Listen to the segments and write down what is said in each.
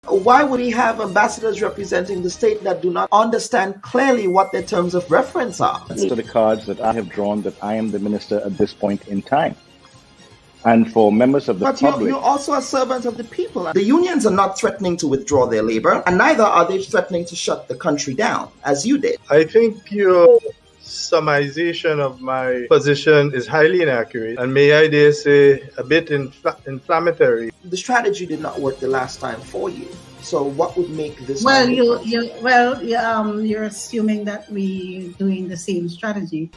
Why would he have ambassadors representing the state that do not understand clearly what their terms of reference are? These are the cards that I have drawn, that I am the minister at this point in time. And for members of the public... But you're also a servant of the people. The unions are not threatening to withdraw their labor, and neither are they threatening to shut the country down, as you did. I think your summarization of my position is highly inaccurate, and may I dare say a bit inflammatory. The strategy did not work the last time for you. So what would make this? Well, you're assuming that we're doing the same strategy.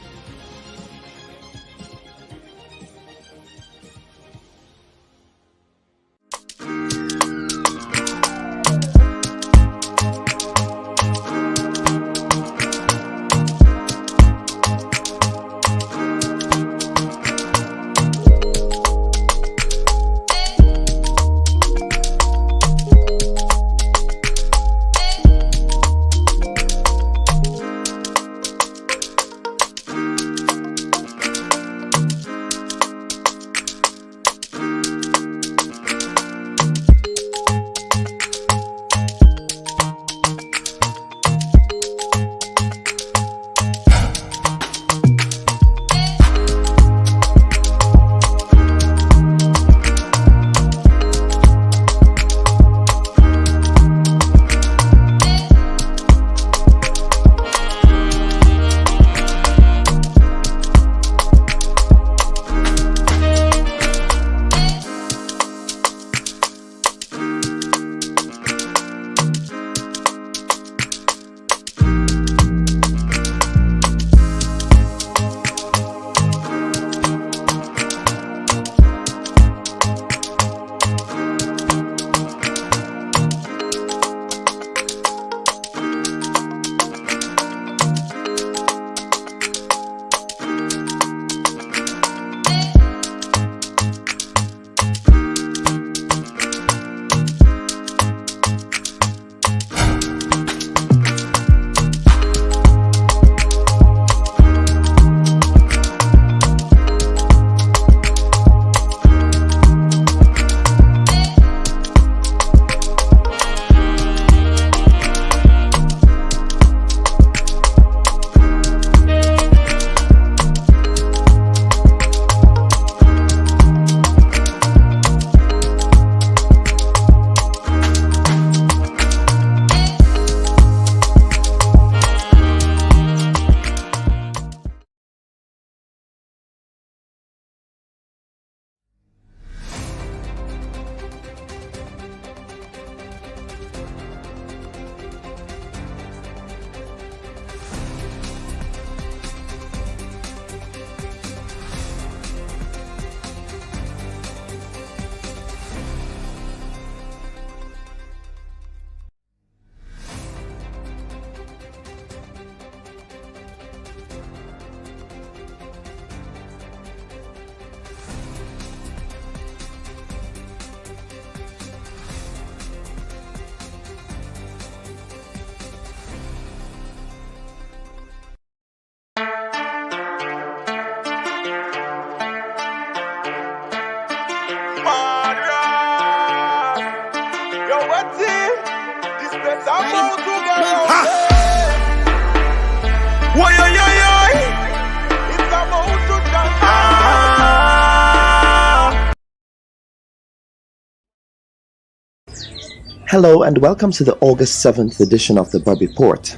Hello and welcome to the August 7th edition of the Bubb Report.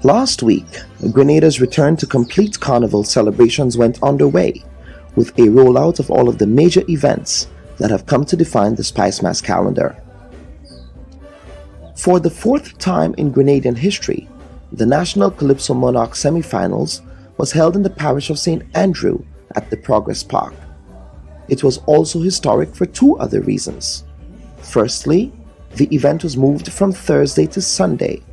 Last week, Grenada's return to complete carnival celebrations went underway with a rollout of all of the major events that have come to define the Spice Mass calendar. For the fourth time in Grenadian history, the National Calypso Monarch semi-finals was held in the parish of St. Andrew at the Progress Park. It was also historic for two other reasons. Firstly, the event was moved from Thursday to Sunday,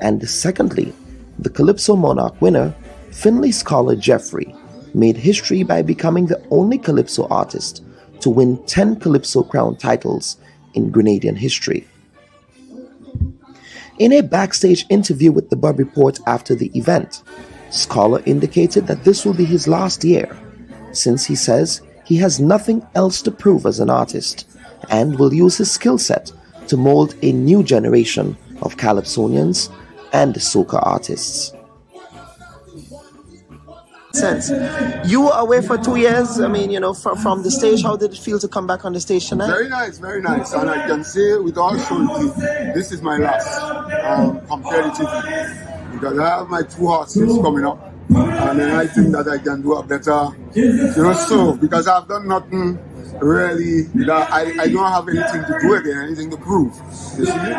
and secondly, the Calypso Monarch winner, Finley scholar Jeffrey, made history by becoming the only Calypso artist to win 10 Calypso Crown titles in Grenadian history. In a backstage interview with the Bubb Report after the event, Scholar indicated that this will be his last year, since he says he has nothing else to prove as an artist and will use his skill set to mold a new generation of Calypsonians and soca artists. Since you were away for 2 years, I mean, from the stage, how did it feel to come back on the stage tonight? Very nice, very nice. And I can say with all surety, this is my last competitively. Because I have my 2 horses coming up. And then I think that I can do a better, so because I've done nothing really, that I don't have anything to do again, anything to prove. You see?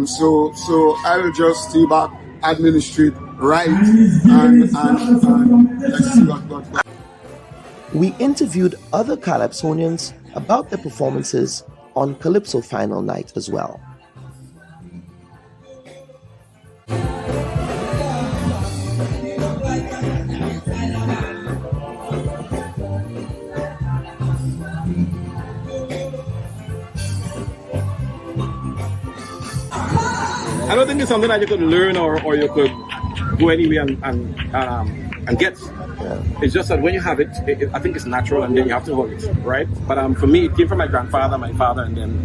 So I will just stay back, administrate, right, and let's see what God does. We interviewed other Calypsonians about their performances on Calypso final night as well. I don't think it's something that you could learn or you could go anywhere and get. Yeah. It's just that when you have it, I think it's natural, and then you have to hold it, right? But for me, it came from my grandfather, my father, and then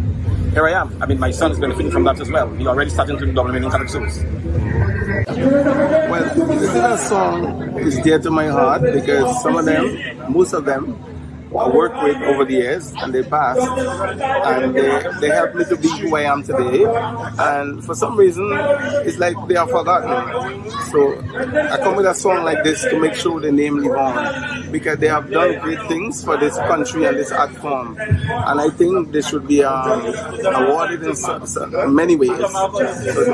here I am. I mean, my son is benefiting from that as well. He's already starting to do double meaning calypsos. Well, this is a song is dear to my heart because most of them, I worked with over the years, and they passed, and they helped me to be who I am today. And for some reason, it's like they are forgotten. So I come with a song like this to make sure the name live on, because they have done great things for this country and this art form. And I think they should be awarded in many ways. So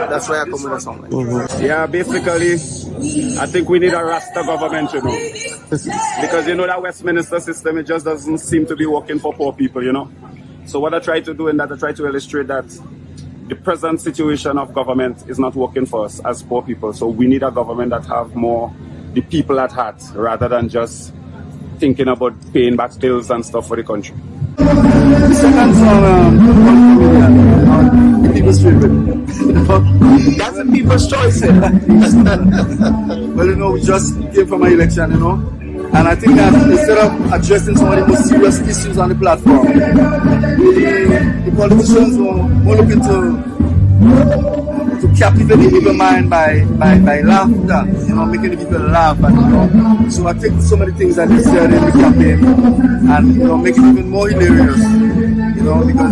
that's why I come with a song like this. Yeah, basically, I think we need a Rasta government, because that Westminster system, it just doesn't seem to be working for poor people, So what I try to do in that, I try to illustrate that the present situation of government is not working for us as poor people. So we need a government that have more the people at heart, rather than just thinking about paying back bills and stuff for the country. The second song, the people's favorite. That's the people's choice. Well, we just came from an election, and I think that instead of addressing some of the most serious issues on the platform, the politicians were more looking to captivate the people's mind by laughter, making the people laugh. And, so I take so many things that they said in the campaign and make it even more hilarious, because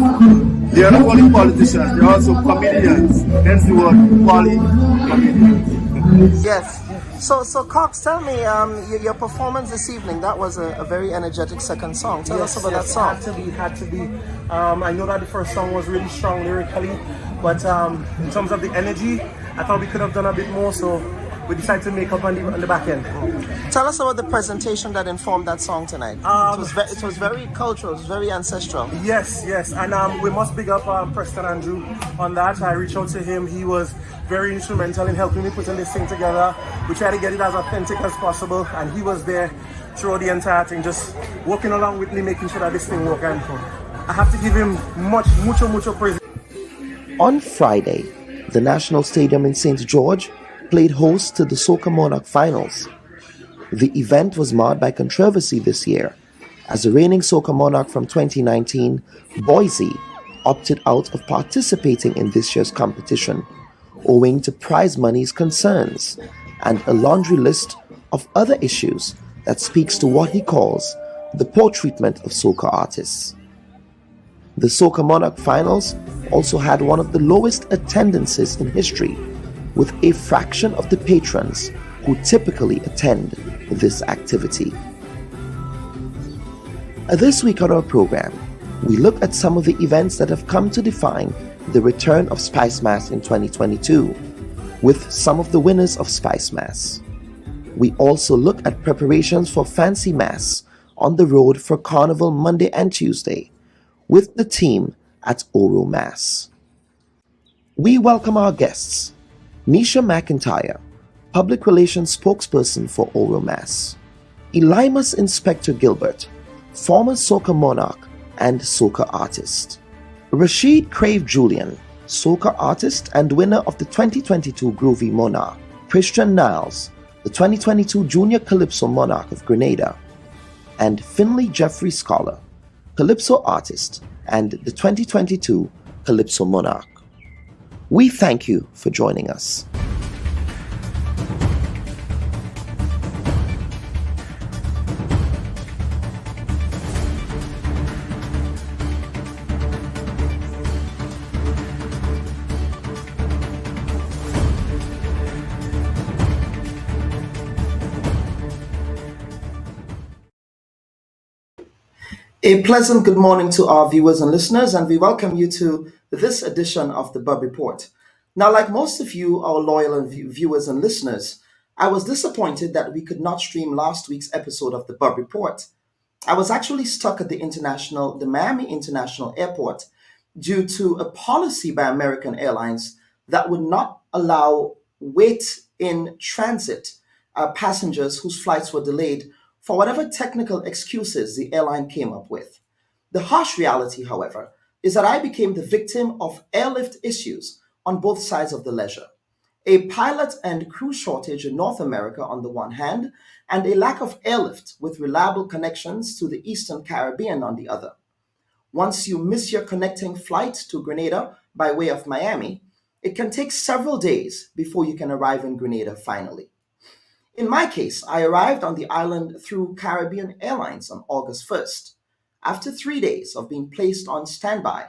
they are not only politicians, they are also comedians. Hence the word poly-comedians. Yes. So Cox, tell me, your performance this evening, that was a very energetic second song. Tell us about that song. It had to be. I know that the first song was really strong lyrically, but in terms of the energy, I thought we could have done a bit more, so we decided to make up on the back end. Tell us about the presentation that informed that song tonight. It was very cultural, it was very ancestral. Yes, and we must big up Preston Andrew on that. I reached out to him. He was very instrumental in helping me putting this thing together. We tried to get it as authentic as possible, and he was there throughout the entire thing, just working along with me, making sure that this thing worked. And I have to give him mucho praise. On Friday, the National Stadium in St. George played host to the Soca Monarch Finals. The event was marred by controversy this year, as the reigning Soca Monarch from 2019, Boise, opted out of participating in this year's competition, owing to prize money's concerns and a laundry list of other issues that speaks to what he calls the poor treatment of soca artists. The Soca Monarch Finals also had one of the lowest attendances in history, with a fraction of the patrons who typically attend this activity. This week on our program, we look at some of the events that have come to define the return of Spice Mass in 2022, with some of the winners of Spice Mass. We also look at preparations for Fancy Mass on the road for Carnival Monday and Tuesday, with the team at Oro Mass. We welcome our guests, Nisha McIntyre, Public Relations Spokesperson for Oro Mass; Elimus Inspector Gilbert, former Soca Monarch and Soca artist; Rashid Crave Julian, Soca artist and winner of the 2022 Groovy Monarch; Christian Niles, the 2022 Junior Calypso Monarch of Grenada; and Finley Jeffrey Scholar, Calypso artist and the 2022 Calypso Monarch. We thank you for joining us. A pleasant good morning to our viewers and listeners, and we welcome you to this edition of the Bubb Report. Now, like most of you, our loyal viewers and listeners, I was disappointed that we could not stream last week's episode of the Bubb Report. I was actually stuck at the Miami International Airport due to a policy by American Airlines that would not allow wait in transit passengers whose flights were delayed for whatever technical excuses the airline came up with. The harsh reality, however, is that I became the victim of airlift issues on both sides of the ledger. A pilot and crew shortage in North America on the one hand, and a lack of airlift with reliable connections to the Eastern Caribbean on the other. Once you miss your connecting flight to Grenada by way of Miami, it can take several days before you can arrive in Grenada finally. In my case, I arrived on the island through Caribbean Airlines on August 1st, after 3 days of being placed on standby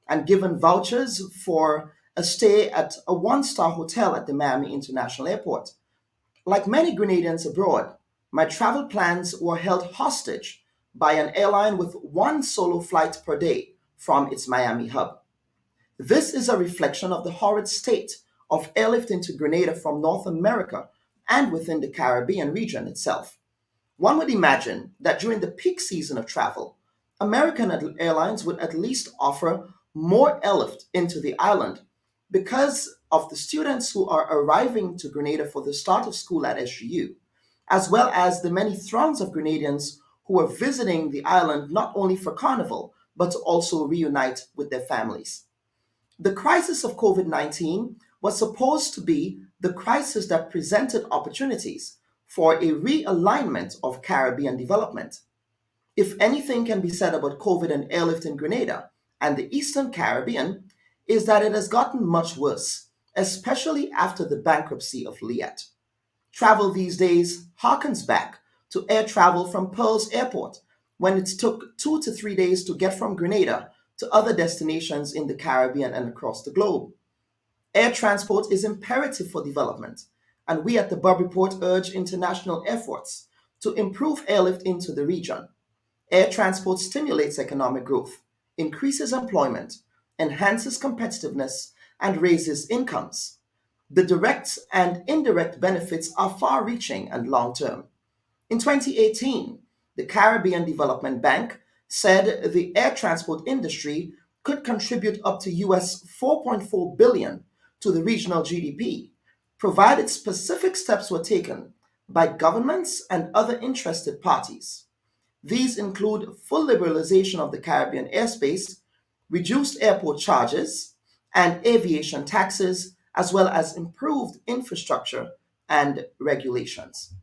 and given vouchers for a stay at a one-star hotel at the Miami International Airport. Like many Grenadians abroad, my travel plans were held hostage by an airline with one solo flight per day from its Miami hub. This is a reflection of the horrid state of airlift into Grenada from North America and within the Caribbean region itself. One would imagine that during the peak season of travel, American Airlines would at least offer more airlift into the island because of the students who are arriving to Grenada for the start of school at SGU, as well as the many throngs of Grenadians who are visiting the island not only for Carnival, but to also reunite with their families. The crisis of COVID-19 was supposed to be the crisis that presented opportunities for a realignment of Caribbean development. If anything can be said about COVID and airlift in Grenada and the Eastern Caribbean, is that it has gotten much worse, especially after the bankruptcy of Liat. Travel these days harkens back to air travel from Pearls Airport, when it took 2 to 3 days to get from Grenada to other destinations in the Caribbean and across the globe. Air transport is imperative for development, and we at the Bubb Report urge international efforts to improve airlift into the region. Air transport stimulates economic growth, increases employment, enhances competitiveness, and raises incomes. The direct and indirect benefits are far-reaching and long-term. In 2018, the Caribbean Development Bank said the air transport industry could contribute up to US $4.4 billion to the regional GDP, provided specific steps were taken by governments and other interested parties. These include full liberalization of the Caribbean airspace, reduced airport charges and aviation taxes, as well as improved infrastructure and regulations.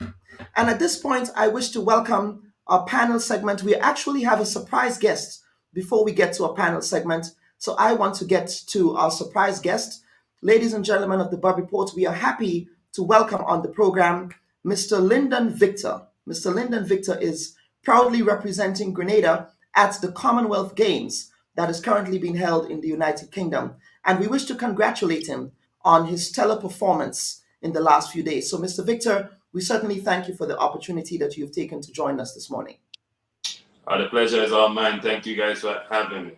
And at this point, I wish to welcome our panel segment. We actually have a surprise guest before we get to our panel segment. So I want to get to our surprise guest. Ladies and gentlemen of the Bubb Report, we are happy to welcome on the program Mr. Lyndon Victor. Mr. Lyndon Victor is proudly representing Grenada at the Commonwealth Games that is currently being held in the United Kingdom. And we wish to congratulate him on his stellar performance in the last few days. So, Mr. Victor, we certainly thank you for the opportunity that you've taken to join us this morning. The pleasure is all mine. Thank you guys for having me.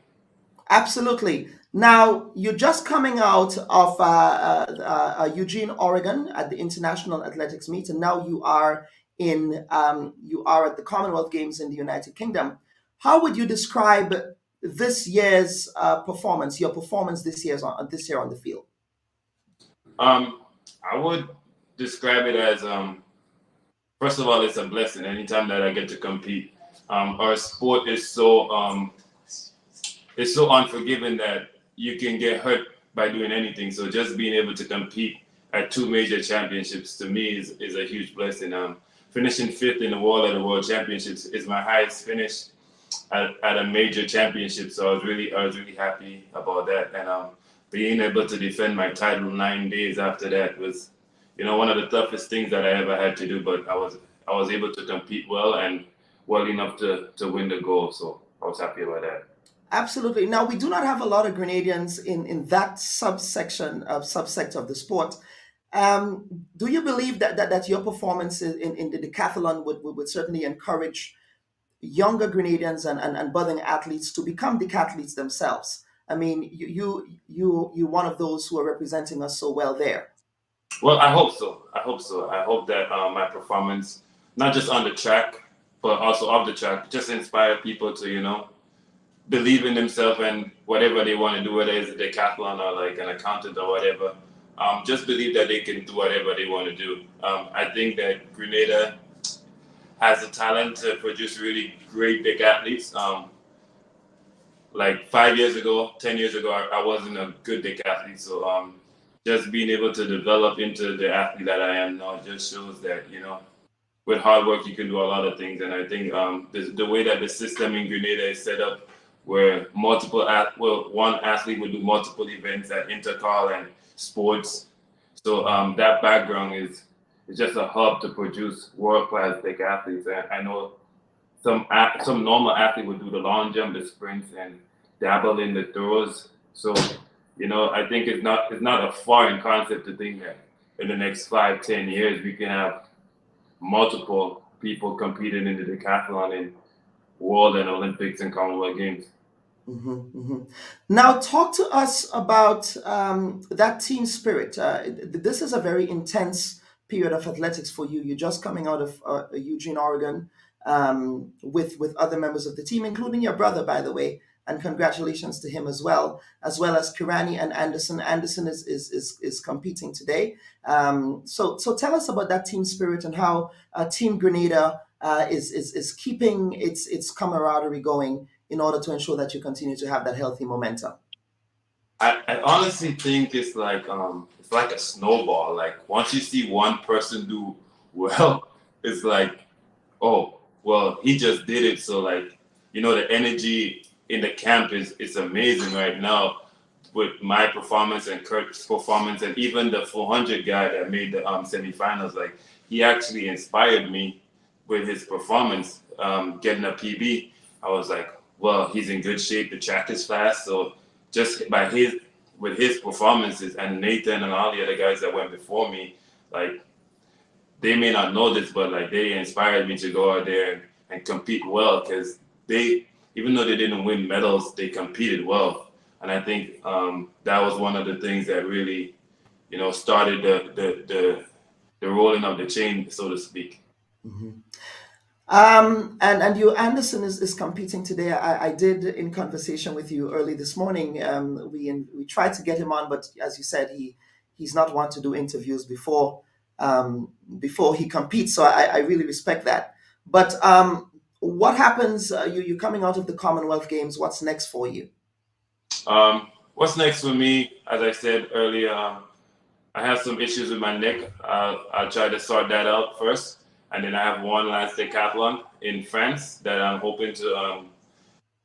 Absolutely. Now, you're just coming out of Eugene, Oregon at the International Athletics Meet, and now you are at the Commonwealth Games in the United Kingdom. How would you describe this year's performance, your performance this year on the field? I would describe it as, first of all, it's a blessing anytime that I get to compete. Our sport is so unforgiving that you can get hurt by doing anything. So just being able to compete at 2 major championships to me is a huge blessing. Finishing 5th in the world at the World Championships is my highest finish at a major championship. So I was really happy about that. And being able to defend my title 9 days after that was, one of the toughest things that I ever had to do. But I was able to compete well and well enough to win the gold. So I was happy about that. Absolutely. Now, we do not have a lot of Grenadians in that subsector of the sport. Do you believe that your performance in the decathlon would certainly encourage younger Grenadians and budding athletes to become decathletes themselves? I mean, you're one of those who are representing us so well there. Well, I hope so. I hope that my performance, not just on the track, but also off the track, just inspire people to, believe in themselves and whatever they want to do, whether it's a decathlon or like an accountant or whatever. Just believe that they can do whatever they want to do. I think that Grenada has the talent to produce really great decathletes. Like 5 years ago, 10 years ago, I wasn't a good decathlete. So just being able to develop into the athlete that I am now just shows that, with hard work, you can do a lot of things. And I think the way that the system in Grenada is set up, where one athlete will do multiple events at intercal and sports. So that background is just a hub to produce world-class decathletes. And I know some normal athlete would do the long jump, the sprints, and dabble in the throws. So, I think it's not a foreign concept to think that in the next 5-10 years we can have multiple people competing in the decathlon in World and Olympics and Commonwealth Games. Now, talk to us about that team spirit. This is a very intense period of athletics for you. You're just coming out of Eugene, Oregon, with other members of the team, including your brother, by the way. And congratulations to him as well as Kirani and Anderson. Anderson is competing today. So tell us about that team spirit and how Team Grenada is keeping its camaraderie going in order to ensure that you continue to have that healthy momentum. I honestly think it's like a snowball. Like once you see one person do well, it's like, oh, well, he just did it. So like, the energy in the camp is amazing right now with my performance and Kurt's performance, and even the 400 guy that made the semifinals. Like he actually inspired me with his performance, getting a PB. I was like, well, he's in good shape. The track is fast. So just with his performances, and Nathan and all the other guys that went before me, like they may not know this, but like they inspired me to go out there and compete well, because even though they didn't win medals, they competed well. And I think that was one of the things that really, started the rolling of the chain, so to speak. And you, Anderson, is competing today. I did, in conversation with you early this morning, we tried to get him on, but as you said, he's not one to do interviews before he competes. So I really respect that. But what happens? You're coming out of the Commonwealth Games. What's next for you? What's next for me? As I said earlier, I have some issues with my neck. I'll try to sort that out first. And then I have one last decathlon in France that I'm hoping to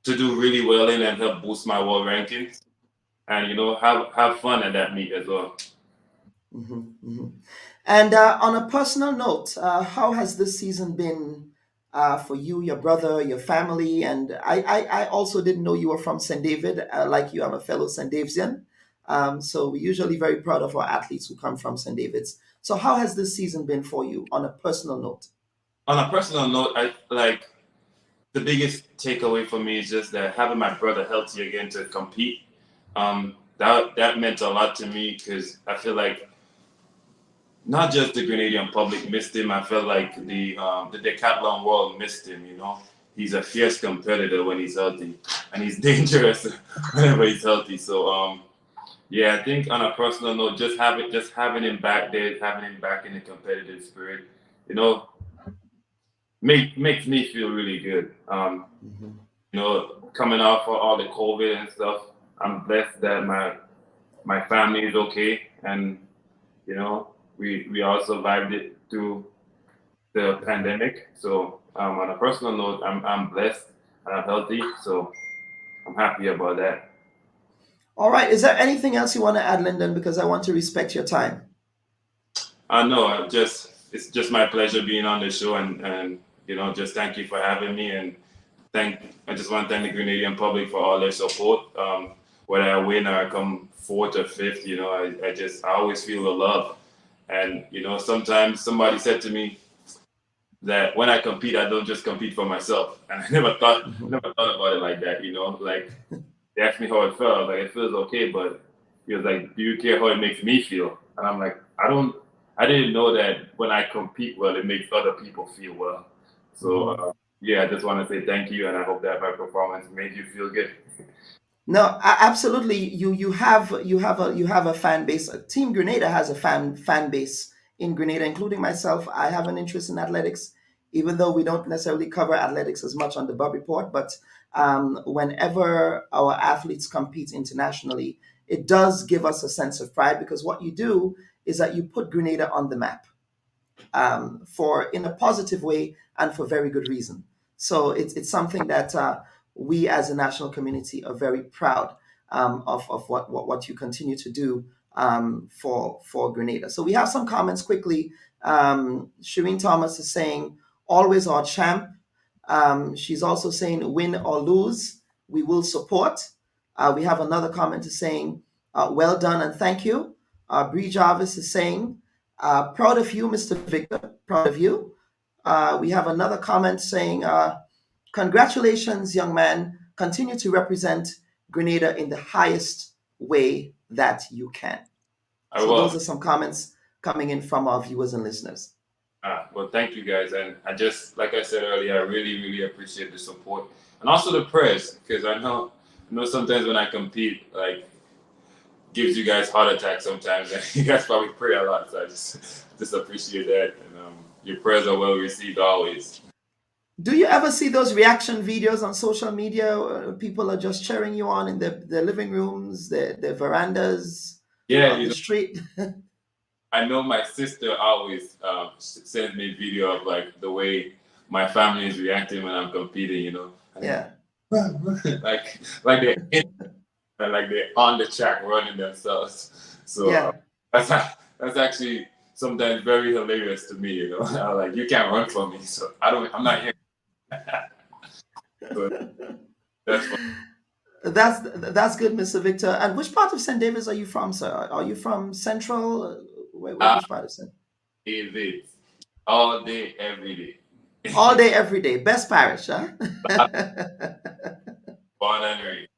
do really well in and help boost my world rankings, and have fun at that meet as well. And on a personal note, how has this season been for you, your brother, your family? And I also didn't know you were from St. David. Like you, I'm a fellow St. Davidsian. So we're usually very proud of our athletes who come from St. David's. So how has this season been for you on a personal note? On a personal note, the biggest takeaway for me is just that having my brother healthy again to compete, that meant a lot to me, because I feel like not just the Grenadian public missed him. I felt like the decathlon world missed him. He's a fierce competitor when he's healthy, and he's dangerous whenever he's healthy. So yeah, I think on a personal note, just having him back there, having him back in the competitive spirit, makes me feel really good. Coming off of all the COVID and stuff, I'm blessed that my family is okay, and we all survived it through the pandemic. So on a personal note, I'm blessed. and I'm healthy, so I'm happy about that. All right. Is there anything else you want to add, Lyndon? Because I want to respect your time. No, it's just my pleasure being on the show, and just thank you for having me, and I just want to thank the Grenadian public for all their support. Whether I win or I come fourth or fifth, I always feel the love. And sometimes somebody said to me that when I compete, I don't just compete for myself, and I never thought about it like that. Like they asked me how it felt. I was like, it feels okay, but he was like, do you care how it makes me feel? And I'm like, I didn't know that when I compete well, it makes other people feel well. So I just want to say thank you, and I hope that my performance made you feel good. No, absolutely. You have a fan base. Team Grenada has a fan base in Grenada, including myself. I have an interest in athletics, even though we don't necessarily cover athletics as much on the Bubb Report. But whenever our athletes compete internationally, it does give us a sense of pride, because what you do is that you put Grenada on the map, in a positive way and for very good reason. So it's something that we as a national community are very proud of what you continue to do for Grenada. So we have some comments quickly. Shireen Thomas is saying, always our champ. She's also saying, win or lose, we will support. We have another comment saying, well done and thank you. Bree Jarvis is saying, proud of you, Mr. Victor, proud of you. We have another comment saying, congratulations, young man. Continue to represent Grenada in the highest way that you can. Those are some comments coming in from our viewers and listeners. Well, thank you guys. And like I said earlier, I really, really appreciate the support. And also the prayers, because I know sometimes when I compete, like, gives you guys heart attacks sometimes, and you guys probably pray a lot. So I just appreciate that. And your prayers are well received always. Do you ever see those reaction videos on social media? People are just cheering you on in their living rooms, their verandas, on the street. I know my sister always sends me video of like the way my family is reacting when I'm competing. Yeah. like they're on the track running themselves. So that's actually sometimes very hilarious to me. I'm like, you can't run from me, so I'm not here. But that's fun. That's good, Mr. Victor. And which part of St. David's are you from, sir? Are you from Central? Which part of St. David's? All day, every day. All day, every day. Best parish, huh? Born and raised.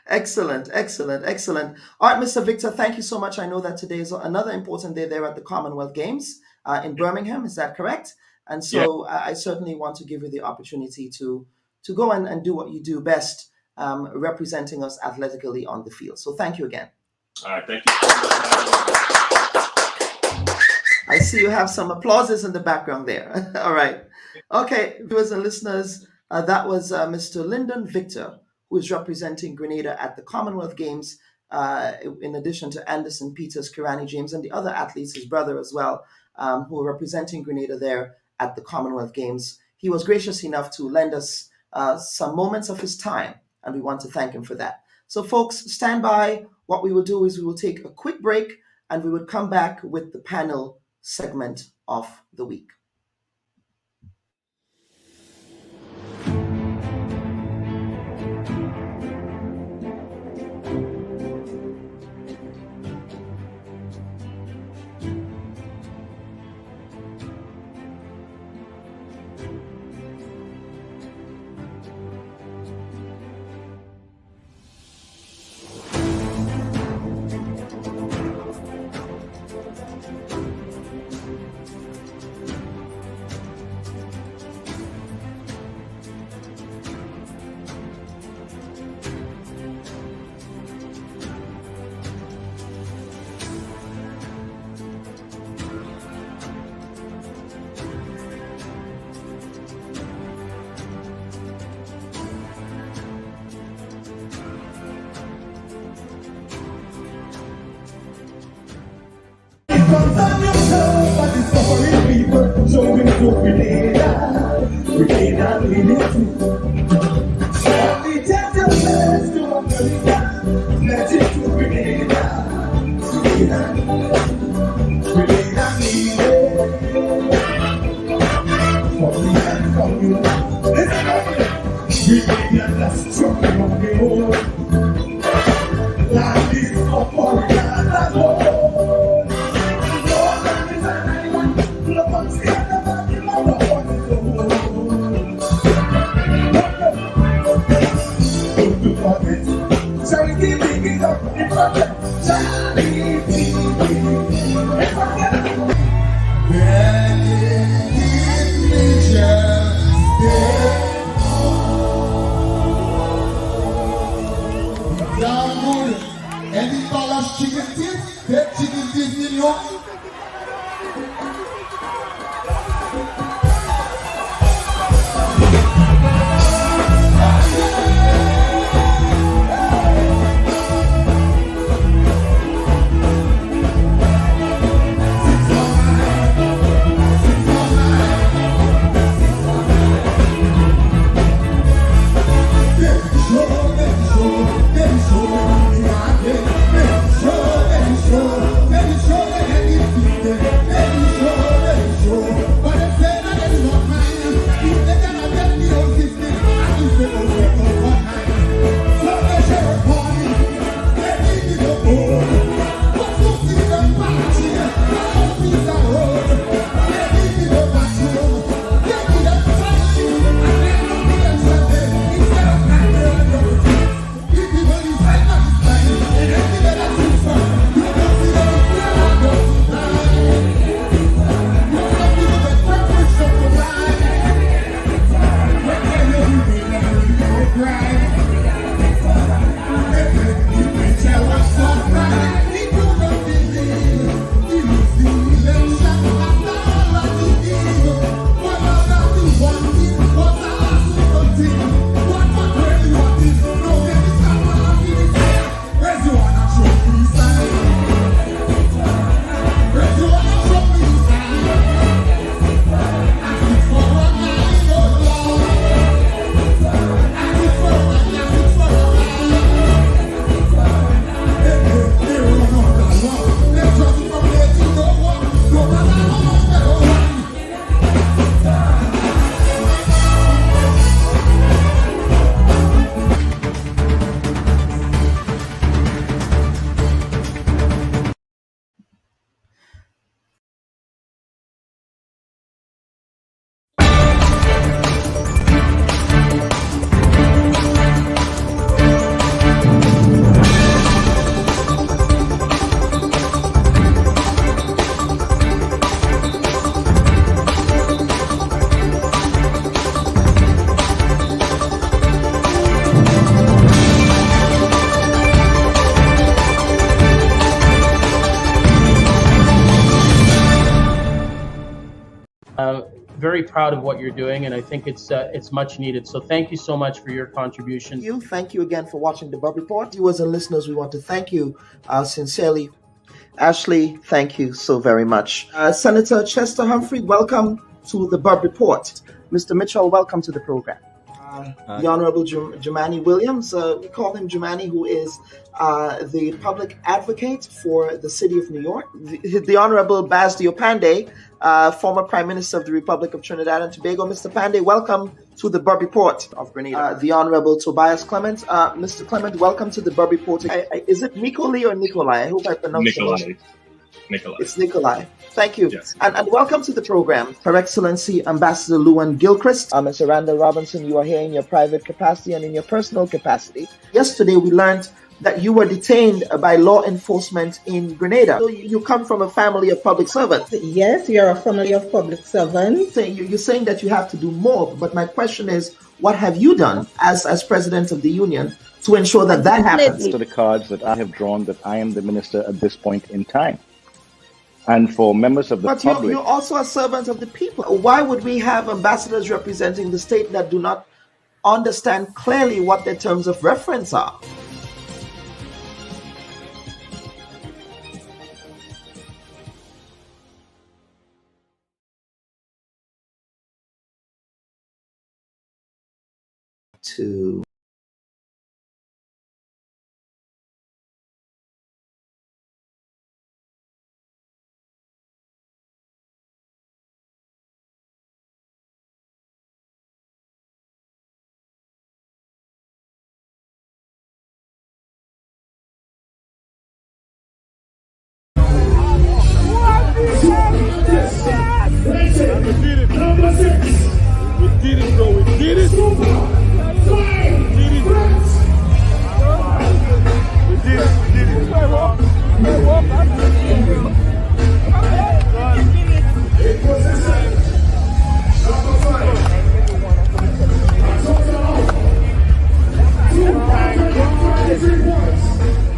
Excellent. All right, Mr. Victor, thank you so much. I know that today is another important day there at the Commonwealth Games in Birmingham. Is that correct? And so I certainly want to give you the opportunity to go and do what you do best, representing us athletically on the field. So thank you again. All right, thank you. I see you have some applauses in the background there. All right. Okay, viewers and listeners, that was Mr. Lyndon Victor, who is representing Grenada at the Commonwealth Games, in addition to Anderson Peters, Kirani James, and the other athletes, his brother as well, who are representing Grenada there at the Commonwealth Games. He was gracious enough to lend us some moments of his time, and we want to thank him for that. So folks, stand by. What we will do is we will take a quick break, and we will come back with the panel segment of the week. Grenada, Grenada, Any ballast chicken teeth, that chicken teeth in your very proud of what you're doing, and I think it's much needed. So thank you so much for your contribution. Thank you again for watching the Bubb Report. Viewers and listeners, we want to thank you sincerely. Ashley, thank you so very much. Senator Chester Humphrey, welcome to the Bubb Report. Mr. Mitchell, welcome to the program. The Honorable Jumani Williams, we call him Jumani, who is the public advocate for the city of New York. The Honorable Baz Diopande, former Prime Minister of the Republic of Trinidad and Tobago. Mr. Pandey, welcome to the Bubb Report of Grenada. The Honorable Tobias Clement. Mr. Clement, welcome to the Bubb Report. Is it Nikoli or Nikolai? I hope I pronounced it. Nikolai. It's Nikolai. Thank you. Yes. And welcome to the program. Her Excellency Ambassador Luan Gilchrist. Ms. Randall Robinson, you are here in your private capacity and in your personal capacity. Yesterday we learned that you were detained by law enforcement in Grenada. So you come from a family of public servants. Yes, we are a family of public servants. So you're saying that you have to do more, but my question is, what have you done as President of the Union to ensure that that happens? To the cards that I have drawn that I am the minister at this point in time. And for members of the public... But you're also a servant of the people. Why would we have ambassadors representing the state that do not understand clearly what their terms of reference are? To did it, bro. We did it. We did it. We did it.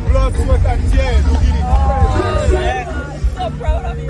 Blood, sweat, and tears. We did it. So proud of you.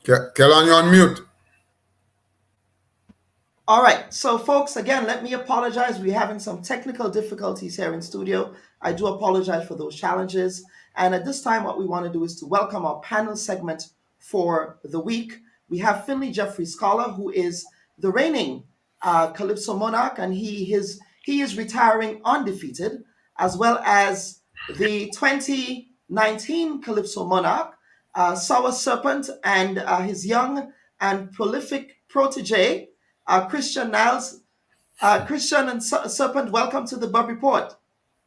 Kellan, you're on mute. All right, so folks, again, let me apologize. We're having some technical difficulties here in studio. I do apologize for those challenges. And at this time, what we want to do is to welcome our panel segment for the week. We have Finley Jeffrey Scholar, who is the reigning Calypso monarch, and he is retiring undefeated, as well as the 2019 Calypso monarch, Sour Serpent, and his young and prolific protege, Christian Niles. Christian and Serpent, welcome to the Bubb Report.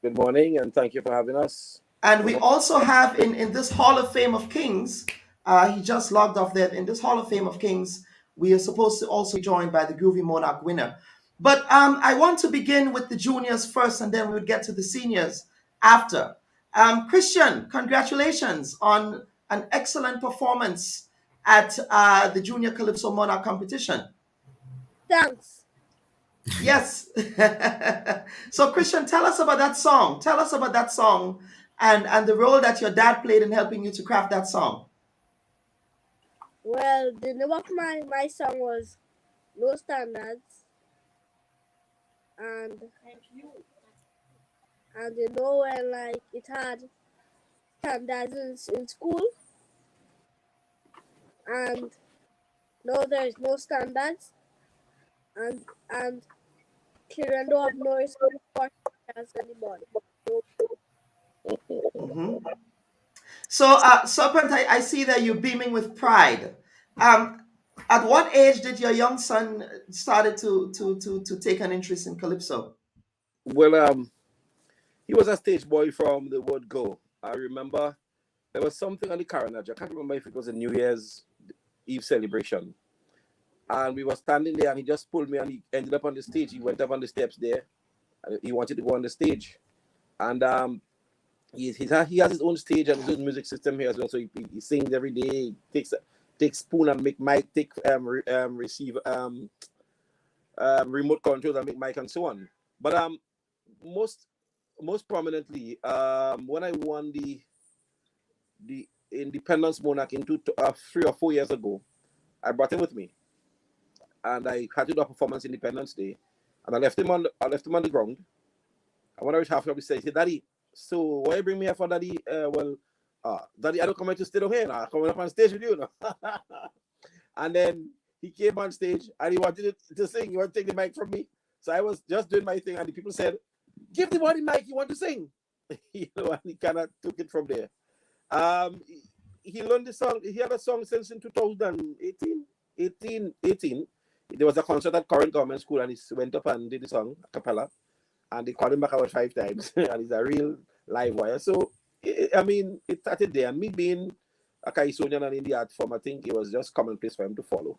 Good morning, and thank you for having us. And we also have in this Hall of Fame of Kings, he just logged off there. In this Hall of Fame of Kings, we are supposed to also be joined by the Groovy Monarch winner. But I want to begin with the juniors first, and then we would get to the seniors after. Christian, congratulations on an excellent performance at the Junior Calypso Monarch competition. Thanks. Yes. So, Christian, tell us about that song. Tell us about that song and the role that your dad played in helping you to craft that song. Well, the name of my song was No Standards. And you know, when like it had standards in school, and now there is no standards, and children don't have no respect for anybody. Mm-hmm. So, Serpent, I see that you're beaming with pride. At what age did your young son started to take an interest in Calypso? Well, he was a stage boy from the word go. I remember there was something on the carnage. I can't remember if it was a New Year's Eve celebration. And we were standing there, and he just pulled me, and he ended up on the stage. He went up on the steps there, and he wanted to go on the stage. And he has his own stage and his own music system here as well. So he sings every day. He takes spoon and make mic, receive remote controls and make mic and so on. But most prominently, when I won the Independence Monarch in 3 or 4 years ago, I brought him with me, and I had to do a performance Independence Day, and I left him on the ground. And when I was halfway, he said, "Daddy, so why you bring me here for, Daddy? Well, Daddy, I don't come here to stay down here. I'm coming up on stage with you. No? And then he came on stage and he wanted to sing. He wanted to take the mic from me. So I was just doing my thing, and the people said, "Give the boy the mic. You want to sing?" And he kind of took it from there. He learned the song. He had a song since in 2018. There was a concert at Current Government School, and he went up and did the song a cappella, and they called him back about 5 times, and he's a real live wire. So, I mean, it started there, and me being a Kaisonian and in the art form, I think it was just commonplace for him to follow.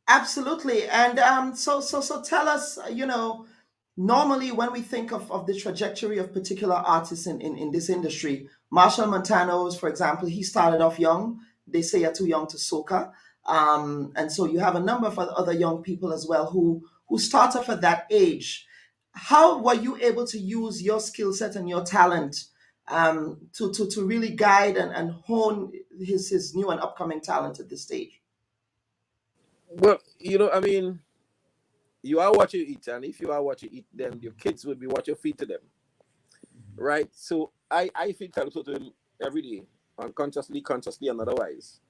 Absolutely. And so tell us, normally when we think of the trajectory of particular artists in this industry, Marshall Montano's, for example, he started off young. They say you're too young to soca. And so you have a number of other young people as well who start off at that age. How were you able to use your skill set and your talent to really guide and hone his new and upcoming talent at this stage? Well, I mean, you are what you eat, and if you are what you eat, then your kids will be what you feed to them, right? So I feed Calypso to him every day, unconsciously, consciously, and otherwise.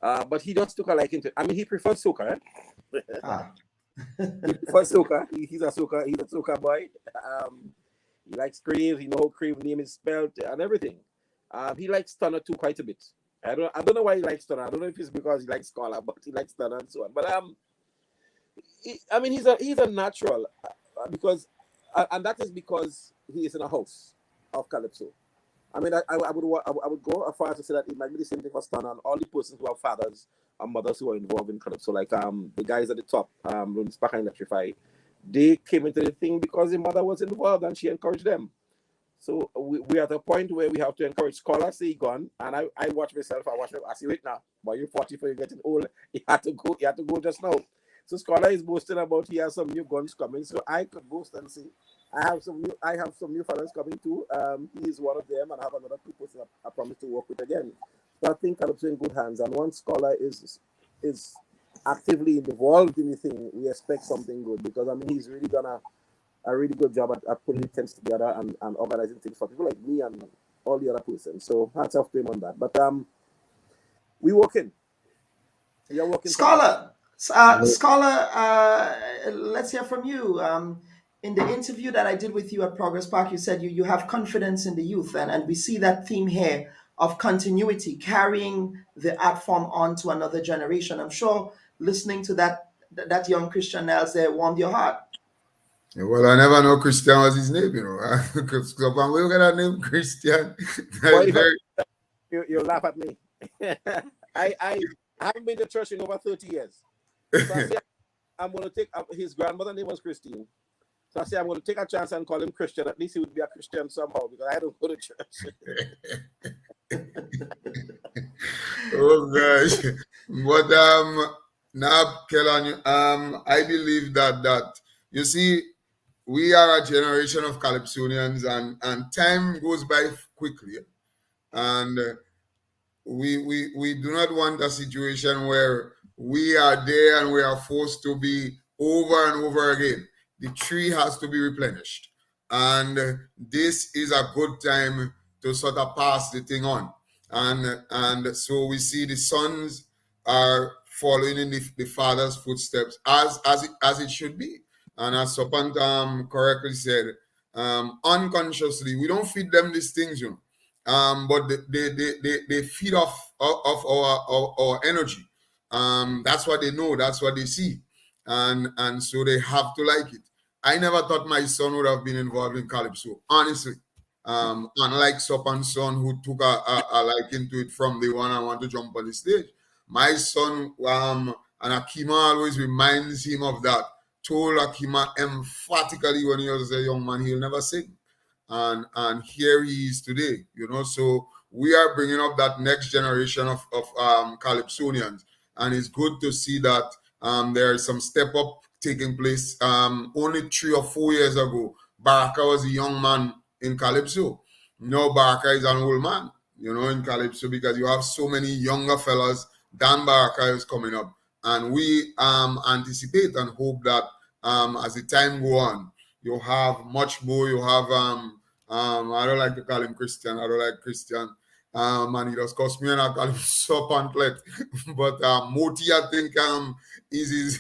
But he just took a liking to. I mean, he prefers soca. He prefers soca. He's a soca boy. He likes Crave. He knows how Crave name is spelled and everything. He likes Stunner too quite a bit. I don't know why he likes Stunner. I don't know if it's because he likes Scholar, but he likes Stunner and so on. But I mean, he's a natural because, and that is because he is in a house of Calypso. I mean, I would go as far as to say that it might be the same thing for Stunner and all the persons who have fathers and mothers who are involved in Calypso, like the guys at the top, Spark and Electrify. They came into the thing because the mother was involved and she encouraged them. So we're at a point where we have to encourage Scholar. Say he gone, and I watch myself. I see it now. But you're 44, you're getting old. You had to go just now. So Scholar is boasting about he has some new guns coming. So I could boast and say I have some new fellas coming too. He is one of them, and I have another 2 persons I promise to work with again. So I think Calypso in good hands. And once Scholar is actively involved in the thing, we expect something good, because I mean he's really done a really good job at putting things together and organizing things for people like me and all the other persons. So hats off to him on that. But we working. You're working. Scholar, let's hear from you. In the interview that I did with you at Progress Park, you said you have confidence in the youth, and we see that theme here of continuity, carrying the art form on to another generation. I'm sure listening to that young Christian Nels there warmed your heart. Yeah, well, I never know Christian was his name, Because when we look at that name, Christian, you laugh at me. I haven't been to church in over 30 years. So I say I'm going to take his grandmother's name was Christine. So I say I'm going to take a chance and call him Christian. At least he would be a Christian somehow, because I don't go to church. Oh gosh. But now, Kellan, I believe that you see, we are a generation of Calypsonians, and time goes by quickly, and we do not want a situation where we are there and we are forced to be over and over again. The tree has to be replenished, and this is a good time to sort of pass the thing on, and so we see the sons are following in the father's footsteps as it should be. And as Sopant correctly said, unconsciously, we don't feed them these things, but they feed off our energy. That's what they know, that's what they see, and so they have to like it. I never thought my son would have been involved in Calypso, honestly. Unlike Sopant's son, who took a liking to it from day one and want to jump on the stage. My son, and Akima always reminds him of that. Told Akima emphatically when he was a young man, he'll never sing. And here he is today, So we are bringing up that next generation of Calypsonians. And it's good to see that there's some step up taking place. Only 3 or 4 years ago, Baraka was a young man in Calypso. Now Baraka is an old man, in Calypso, because you have so many younger fellas. Dan Baraka is coming up. And we anticipate and hope that as the time go on, you'll have much more. You'll have I don't like to call him Christian. I don't like Christian. And he does cost me and I call him Pantlet. But Moti, I think is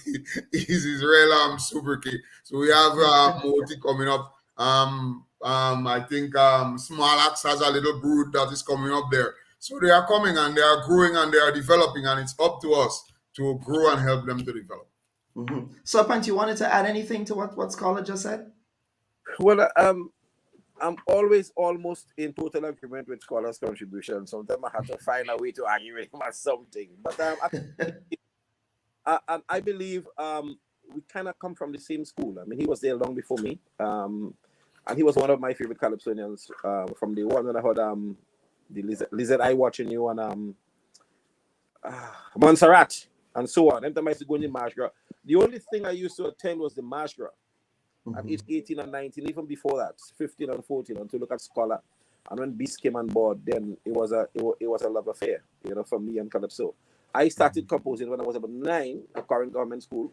his real sobriquet. So we have Moti coming up. I think Small Axe has a little brood that is coming up there. So they are coming and they are growing and they are developing, and it's up to us to grow and help them to develop. Mm-hmm. Serpent, you wanted to add anything to what Scholar just said? Well, I'm always almost in total agreement with Scholar's contribution. Sometimes I have to find a way to argue with him or something. But I believe we kind of come from the same school. I mean, he was there long before me. And he was one of my favorite Calypsonians from the one that I heard the Lizard Eye Watching You and Montserrat and so on. Every time I used to go in the March Gras. The only thing I used to attend was the March Gras. At age 18 and 19, even before that, 15 and 14, and to look at Scholar. And when Beast came on board, then it was a love affair, for me and Calypso. I started composing when I was about 9 at current government school.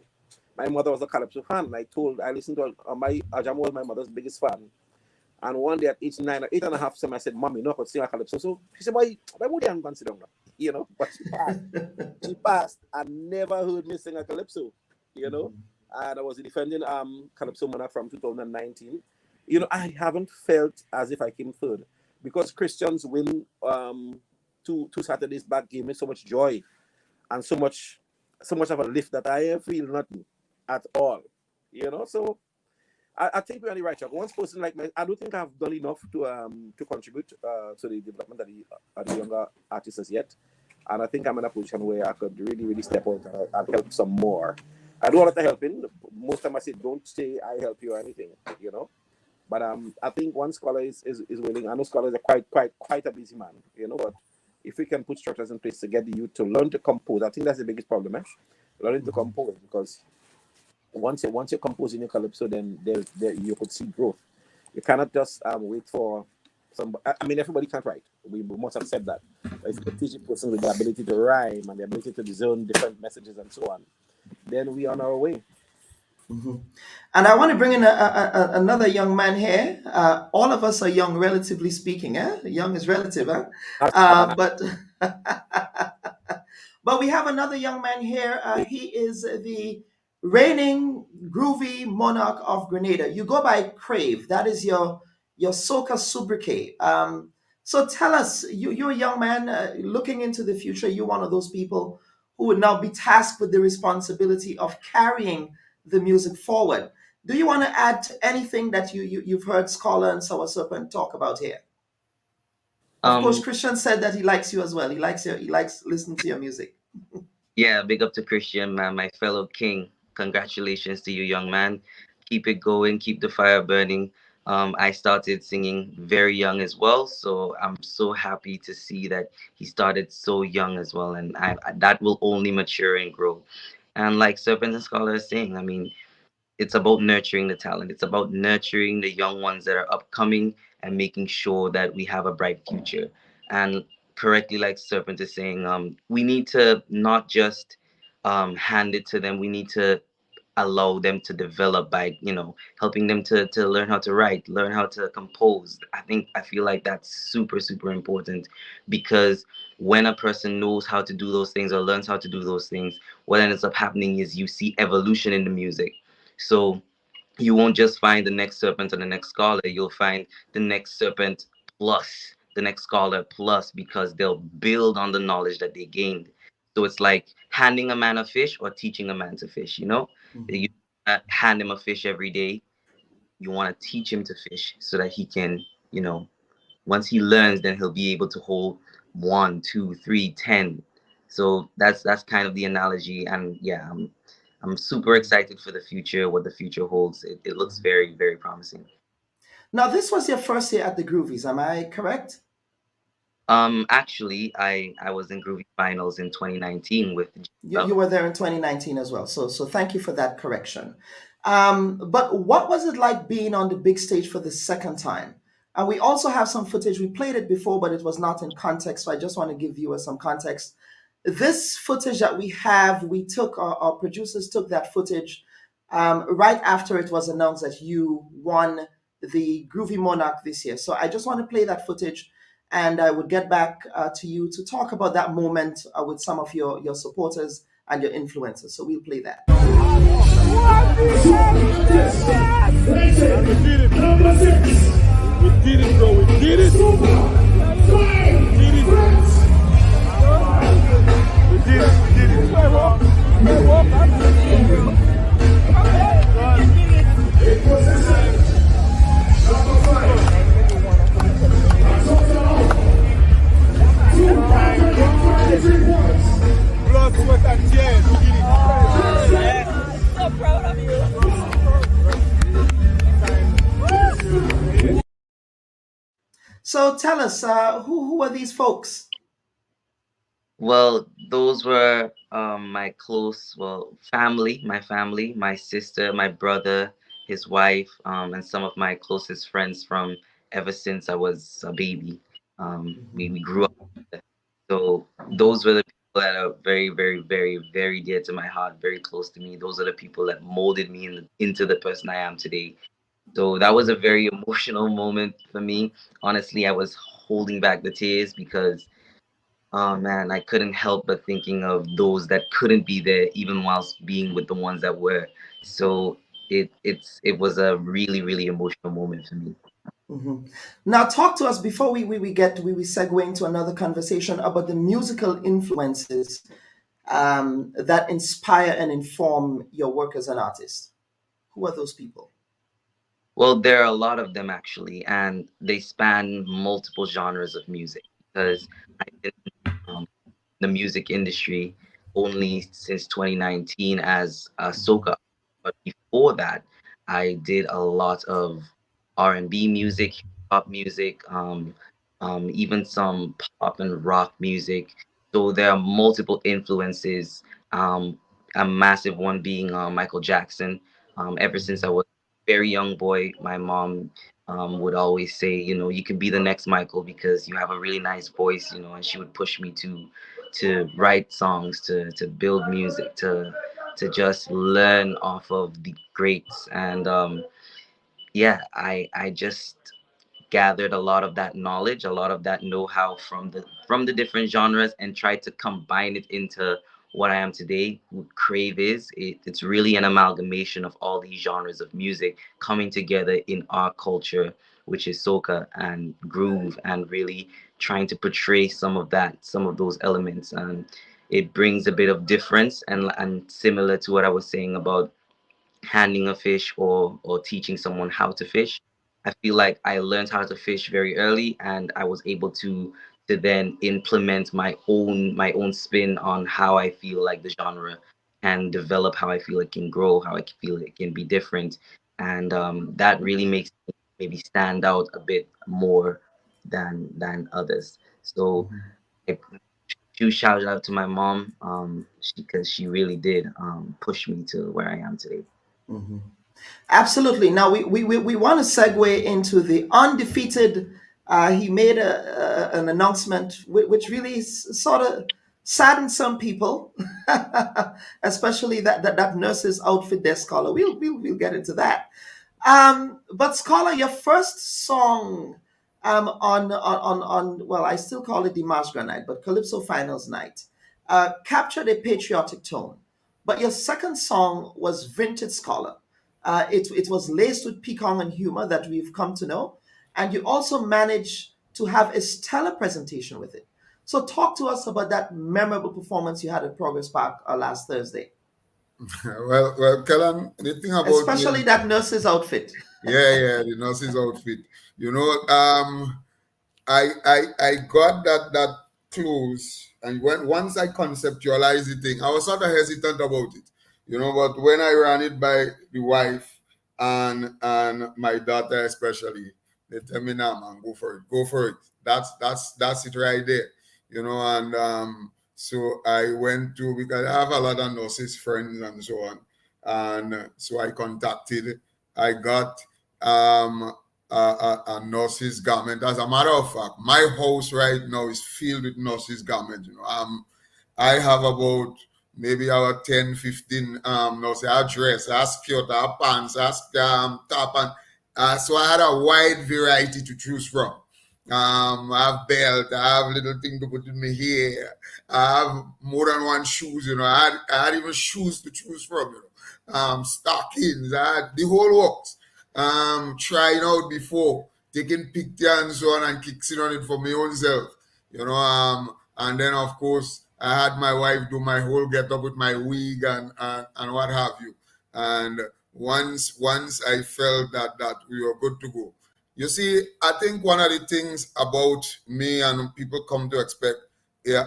My mother was a Calypso fan. I listened to Ajamo was my mother's biggest fan. And one day at age 9 or 8 and a half, I said, Mommy, no, I could sing a Calypso. So she said, why would you consider that? But she passed. She passed and never heard me sing a Calypso, And I was defending Calypso Monarch from 2019. I haven't felt as if I came third because Christians win 2 Saturdays back gave me so much joy and so much of a lift that I feel nothing at all. So I think we're on the right track. One person like me, I don't think I've done enough to contribute to the development of the younger artists as yet. And I think I'm in a position where I could really, really step out and help some more. I do a lot of helping. Most time I say, don't say I help you or anything, But I think one Scholar is willing. I know Scholar is quite a busy man, But if we can put structures in place to get the youth to learn to compose, I think that's the biggest problem, learning to compose, because once you compose in your Calypso, then there you could see growth. You cannot just wait for some. I mean, everybody can't write. We must accept that. But if you teach a person with the ability to rhyme and the ability to discern different messages and so on, then we are on our way. Mm-hmm. And I want to bring in another young man here. All of us are young, relatively speaking. Young is relative, but but we have another young man here. He is the reigning groovy monarch of Grenada. You go by Crave. That is your soca sobriquet. So tell us, you're a young man looking into the future. You're one of those people who would now be tasked with the responsibility of carrying the music forward. Do you want to add to anything that you've heard Scholar and Sour Serpent talk about here? Of course, Christian said that he likes you as well. He likes listening to your music. Yeah, big up to Christian, man, my fellow king. Congratulations to you, young man. Keep it going, keep the fire burning. I started singing very young as well, so I'm so happy to see that he started so young as well, and that will only mature and grow. And like Serpent and Scholar is saying, I mean, it's about nurturing the talent. It's about nurturing the young ones that are upcoming and making sure that we have a bright future. And correctly, like Serpent is saying, we need to not just hand it to them. We need to allow them to develop by, helping them to learn how to write, learn how to compose. I feel like that's super, super important, because when a person knows how to do those things or learns how to do those things, what ends up happening is you see evolution in the music. So you won't just find the next Serpent or the next Scholar. You'll find the next Serpent plus the next Scholar plus, because they'll build on the knowledge that they gained. So it's like handing a man a fish or teaching a man to fish, You hand him a fish every day. You want to teach him to fish so that he can, once he learns, then he'll be able to hold 1, 2, 3, 10. So that's kind of the analogy. And yeah, I'm super excited for the future, what the future holds. It looks very, very promising. Now, this was your first year at the Groovies, am I correct? Actually, I was in Groovy Finals in 2019 with. You were there in 2019 as well. So thank you for that correction. But what was it like being on the big stage for the second time? And we also have some footage. We played it before, but it was not in context. So I just want to give viewers some context. This footage that we have, our producers took that footage right after it was announced that you won the Groovy Monarch this year. So I just want to play that footage, and I would get back to you to talk about that moment with some of your supporters and your influencers. So we'll play that. We did it, bro. We did it. We did it. Blood, sweat, and tears. We did it. So proud of you. So tell us, who are these folks? Well, those were my close, family, my sister, my brother, his wife, and some of my closest friends from ever since I was a baby. We grew up together. So those were the people that are very, very, very, very dear to my heart, very close to me. Those are the people that molded me into the person I am today. So that was a very emotional moment for me. Honestly, I was holding back the tears because, oh man, I couldn't help but thinking of those that couldn't be there, even whilst being with the ones that were. So it was a really, really emotional moment for me. Mm-hmm. Now, talk to us before we segue into another conversation about the musical influences that inspire and inform your work as an artist. Who are those people? Well, there are a lot of them actually, and they span multiple genres of music because I've been in the music industry only since 2019 as a soca. But before that, I did a lot of R&B music, hip hop music, even some pop and rock music. So there are multiple influences. A massive one being Michael Jackson. Ever since I was very young boy, my mom would always say, you can be the next Michael because you have a really nice voice, and she would push me to write songs, to build music, to just learn off of the greats. And yeah, I just gathered a lot of that knowledge, a lot of that know-how from the different genres, and tried to combine it into what I am today. What Crave it's really an amalgamation of all these genres of music coming together in our culture, which is soca and groove, and really trying to portray some of those elements. And it brings a bit of difference, and similar to what I was saying about handling a fish or teaching someone how to fish. I feel like I learned how to fish very early, and I was able to then implement my own spin on how I feel like the genre can develop, how I feel it can grow, how I feel it can be different. And that really makes me maybe stand out a bit more than others. So I huge shout out to my mom, because she really did push me to where I am today. Mhm. Absolutely. Now we want to segue into the undefeated. He made an announcement which really sort of saddened some people, especially that nurse's outfit there, Scholar. We'll get into that. But Scholar, your first song on well, I still call it Dimanche Grenade, but Calypso Finals Night, captured a patriotic tone. But your second song was Vintage Scholar. It was laced with piquant and humor that we've come to know, and you also managed to have a stellar presentation with it. So talk to us about that memorable performance you had at Progress Park last Thursday. Well, Kellen, the thing about especially that nurse's outfit. Yeah, the nurse's outfit. I got that close, and once I conceptualized the thing, I was sort of hesitant about it, But when I ran it by the wife and my daughter especially, they tell me, "Nah, man, go for it. That's it right there, And so I went to, because I have a lot of nurses friends and so on, and so I got a nurse's garment. As a matter of fact, my house right now is filled with nurse's garments. I have about maybe about 10, 15 nurses. I dress, I skirt, I pants, I top, and So I had a wide variety to choose from. I have belt, I have little thing to put in my hair, I have more than one shoes, you know. I had even shoes to choose from, you know. Stockings, I had the whole works. Trying out before, taking picture and so on and kicking on it for my own self, you know. And then of course I had my wife do my whole get up with my wig and what have you. And once I felt that we were good to go. You see, I think one of the things about me and people come to expect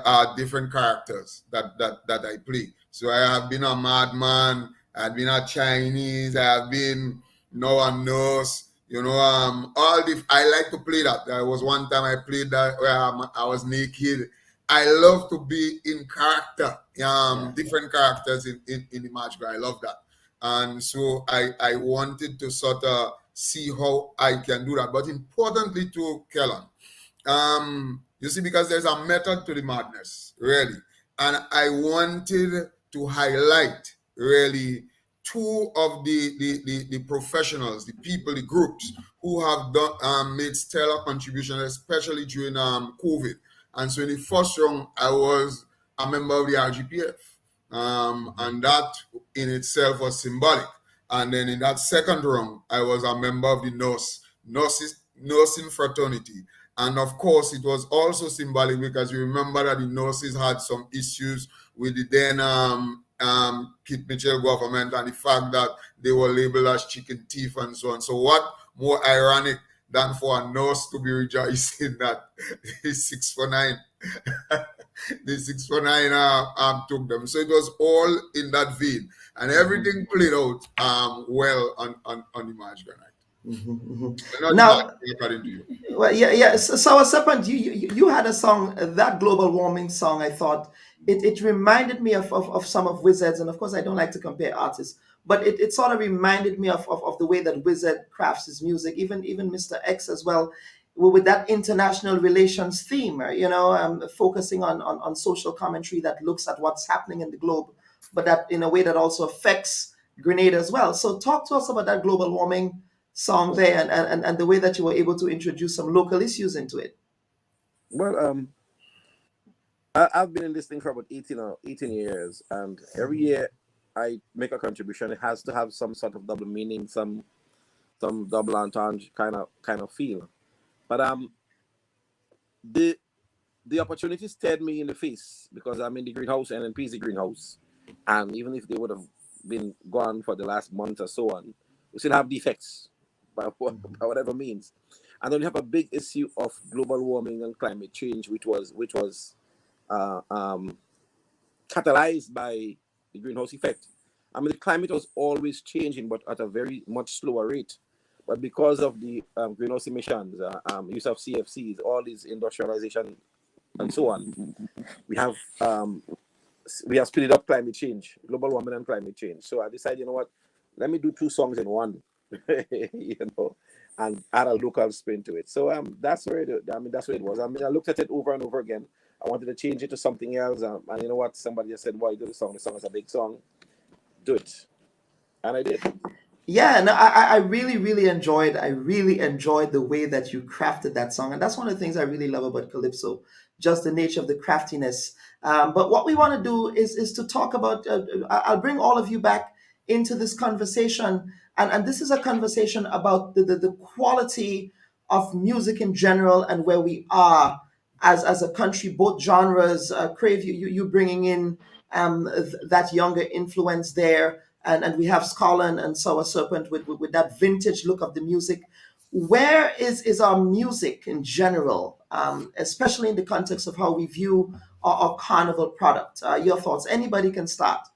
are different characters that I play. So I have been a madman, I've been a Chinese, I have been now a nurse, you know, I like to play that. There was one time I played that where I was naked. I love to be in character, different characters in the magic. I love that. And so I wanted to sort of see how I can do that. But importantly to Kellen, you see, because there's a method to the madness, really. And I wanted to highlight really two of the professionals, the people, the groups who have done made stellar contributions, especially during COVID. And so in the first round, I was a member of the RGPF. And that in itself was symbolic. And then in that second round, I was a member of the nursing fraternity. And of course, it was also symbolic because you remember that the nurses had some issues with the then Kit Mitchell government and the fact that they were labeled as chicken thief and so on. So what more ironic than for a nurse to be rejoicing that the 649 the 649 took them. So it was all in that vein, and everything played out well on the match night. Now, according to you. well, yeah. So Serpent, you had a song, that global warming song. I thought it reminded me of some of Wizard's, and of course I don't like to compare artists, but it sort of reminded me of the way that Wizard crafts his music, even Mr. X as well, with that international relations theme, you know, focusing on social commentary that looks at what's happening in the globe, but that in a way that also affects Grenada as well. So talk to us about that global warming song there and the way that you were able to introduce some local issues into it. Well, I've been in this thing for about 18 years, and every year I make a contribution. It has to have some sort of double meaning, some double entendre kind of feel. But the opportunity stared me in the face because I'm in the greenhouse, and NNP is the greenhouse, and even if they would have been gone for the last month or so on, we still have defects by whatever means. And then you have a big issue of global warming and climate change, which was catalyzed by the greenhouse effect. I mean, the climate was always changing, but at a very much slower rate. But because of the greenhouse emissions, use of CFCs, all these industrialization and so on, we have split up climate change, global warming and climate change. So I decided, you know what, let me do two songs in one, you know, and add a local spin to it. So that's where that's where it was. I mean, I looked at it over and over again. I wanted to change it to something else, and you know what? Somebody just said, "Why do the song? The song is a big song. Do it," and I did. Yeah, no, I really enjoyed the way that you crafted that song, and that's one of the things I really love about Calypso, just the nature of the craftiness. But what we want to do is to talk about. I'll bring all of you back into this conversation, and this is a conversation about the quality of music in general and where we are as a country, both genres. Crave, you bringing in that younger influence there. And we have Scotland and Sour Serpent with that vintage look of the music. Where is our music in general, especially in the context of how we view our carnival product? Your thoughts? Anybody can start.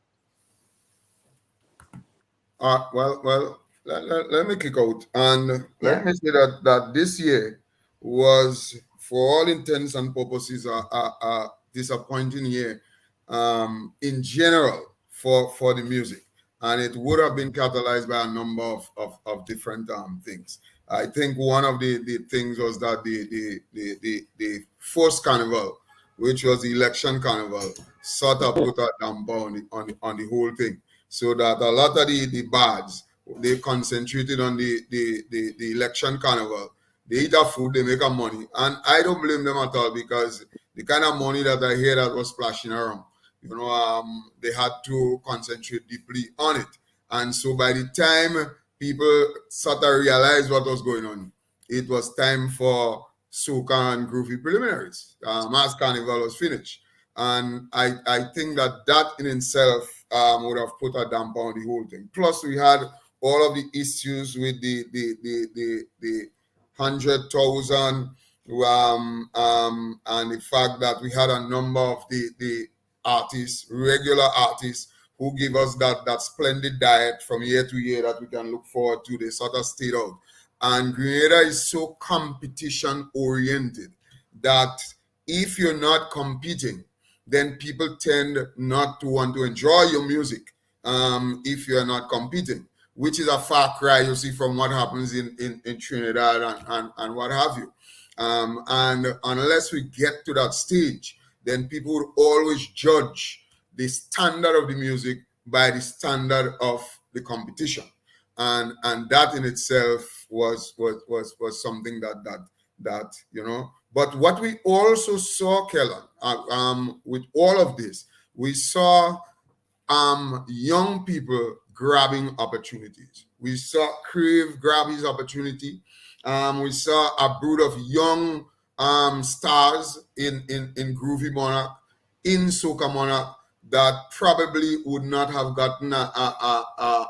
Well, let me kick out. And let me say that this year was, for all intents and purposes, a disappointing year in general for the music. And it would have been catalyzed by a number of different things. I think one of the things was that the first carnival, which was the election carnival, sort of put a damper on the whole thing. So that a lot of the bards they concentrated on the election carnival. They eat our food, they make our money. And I don't blame them at all, because the kind of money that I hear that was splashing around, they had to concentrate deeply on it. And so by the time people sort of realized what was going on, it was time for Soca and Groovy preliminaries. Mass Carnival was finished. And I think that in itself would have put a damper on the whole thing. Plus, we had all of the issues with the 100,000 and the fact that we had a number of the artists, regular artists, who give us that splendid diet from year to year that we can look forward to. They sort of stayed out. And Grenada is so competition oriented that if you're not competing, then people tend not to want to enjoy your music if you're not competing, which is a far cry, you see, from what happens in Trinidad and what have you. And unless we get to that stage, then people would always judge the standard of the music by the standard of the competition. And that in itself was something that But what we also saw, Kellen, with all of this, we saw young people grabbing opportunities. We saw Crave grab his opportunity. We saw a brood of young stars in Groovy Monarch, in Soca Monarch, that probably would not have gotten a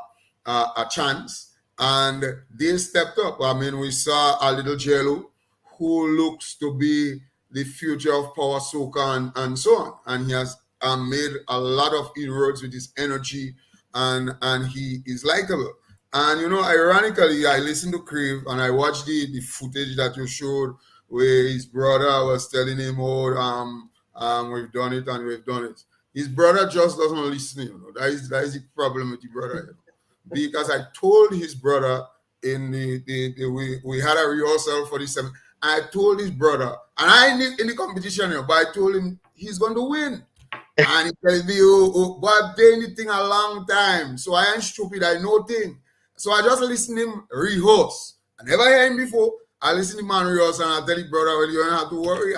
chance, and they stepped up. I mean, we saw a little Jello who looks to be the future of Power Soca and so on, and he has made a lot of inroads with his energy, and he is likable. And ironically, I listened to Crave and I watched the footage that you showed where his brother was telling him, we've done it and we've done it. His brother just doesn't listen. That is the problem with the brother. Because I told his brother we had a rehearsal for this. I told his brother, and I in the competition, but I told him he's going to win. And he tells me, but I've done anything a long time. So I ain't stupid, I know things. So I just listen to him rehearse. I never heard him before. I listen to man rehearse and I tell his brother, well, you don't have to worry.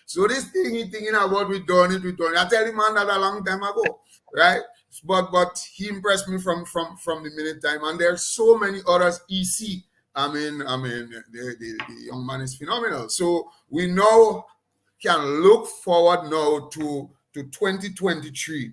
So this thing he thinking about, we done it. I tell him man that a long time ago, right? But he impressed me from the minute time. And there are so many others EC. The young man is phenomenal. So we now can look forward now to 2023,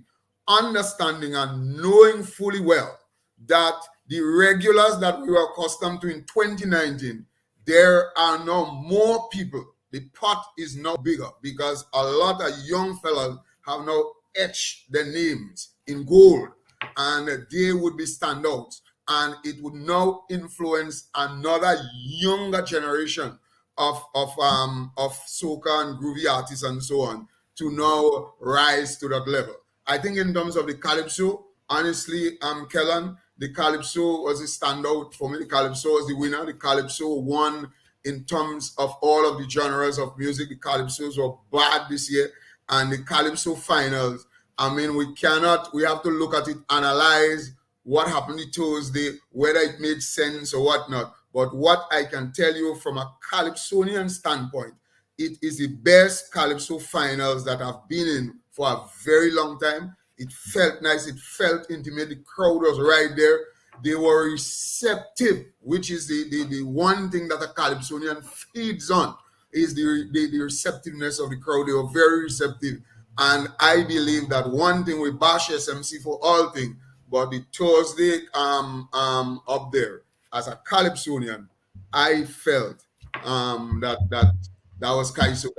understanding and knowing fully well that the regulars that we were accustomed to in 2019, there are now more people. The pot is now bigger because a lot of young fellas have now etched their names in gold, and they would be standouts, and it would now influence another younger generation of soca and groovy artists and so on to now rise to that level. I think in terms of the Calypso, honestly, Kellen, the Calypso was a standout for me. The Calypso was the winner. The Calypso won in terms of all of the genres of music. The Calypsos were bad this year, and the Calypso finals, we have to look at it, analyze what happened Tuesday, whether it made sense or whatnot. But what I can tell you from a Calypsonian standpoint, it is the best Calypso finals that I've been in for a very long time. It felt nice. It felt intimate. The crowd was right there. They were receptive, which is the one thing that a Calypsonian feeds on, is the receptiveness of the crowd. They were very receptive. And I believe that one thing we bash SMC for all things, but the Thursday up there, as a Calypsonian, I felt that was Kaiso.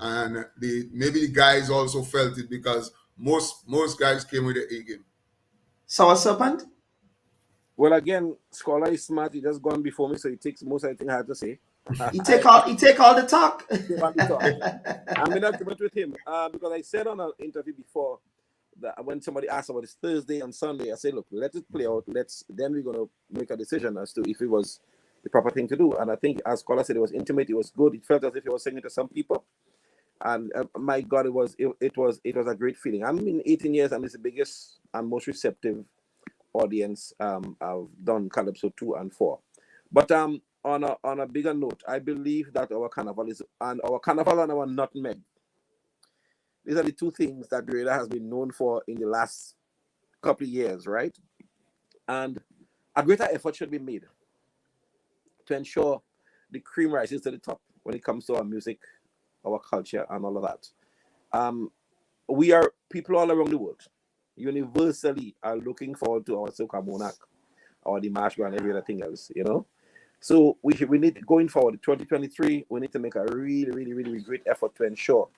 And maybe the guys also felt it because most guys came with the A game. Sour Serpent? Well, again, Scholar is smart. He just gone before me, so he takes most of the thing I have to say. He take all the talk. I'm in agreement with him because I said on an interview before that when somebody asked about this Thursday and Sunday, I said, look, let it play out. Then we're going to make a decision as to if it was the proper thing to do. And I think, as Scholar said, it was intimate. It was good. It felt as if he was singing to some people. And my God, it was a great feeling. I'm in 18 years, and it's the biggest and most receptive audience have done Calypso 2 and 4. But on a bigger note, I believe that our carnival and our nutmeg. These are the two things that Grenada has been known for in the last couple of years, right? And a greater effort should be made to ensure the cream rises to the top when it comes to our music, our culture, and all of that. We are people all around the world universally are looking forward to our Soca Monarch, our Dimash and every other thing else, you know. So we need, going forward 2023, we need to make a really great effort to ensure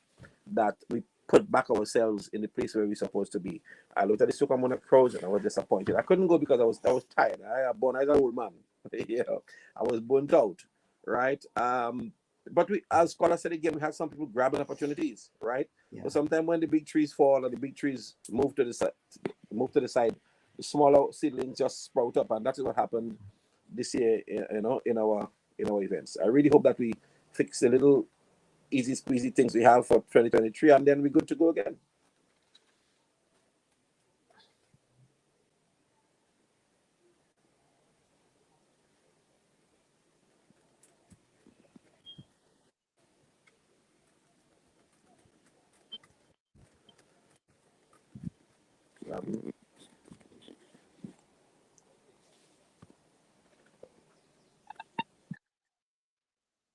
that we put back ourselves in the place where we're supposed to be. I looked at the Soca Monarch crowds and I was disappointed. I couldn't go because I was tired. I was born as an old man. Yeah, I was burnt out, right? But we, as Scholar said again, we have some people grabbing opportunities, right? Yeah. But sometimes when the big trees fall or the big trees move to the side, the smaller seedlings just sprout up, and that is what happened this year, you know, in our events. I really hope that we fix the little easy squeezy things we have for 2023, and then we're good to go again.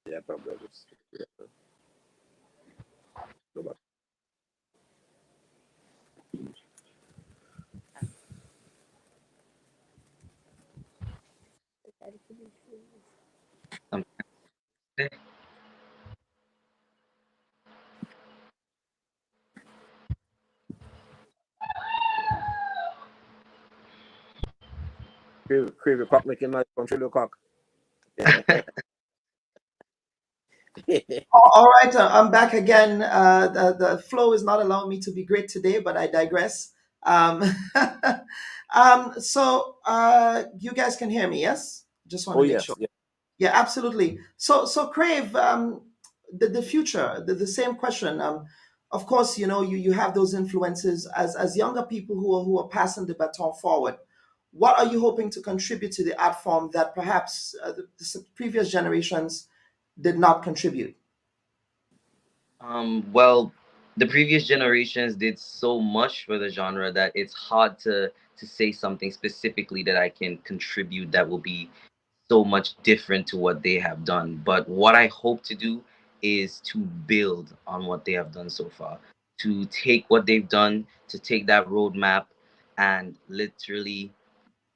Yeah, probably. Yeah. Go back. Crave cock making nice country cock. All right, I'm back again. The flow is not allowing me to be great today, but I digress. So you guys can hear me, yes? Just want Oh to make yes, sure. yeah. Yeah, absolutely. So Crave, the future, the same question. Of course, you know, you have those influences as younger people who are passing the baton forward. What are you hoping to contribute to the art form that perhaps the previous generations did not contribute? Well, the previous generations did so much for the genre that it's hard to say something specifically that I can contribute that will be so much different to what they have done. But what I hope to do is to build on what they have done so far, to take what they've done, to take that roadmap and literally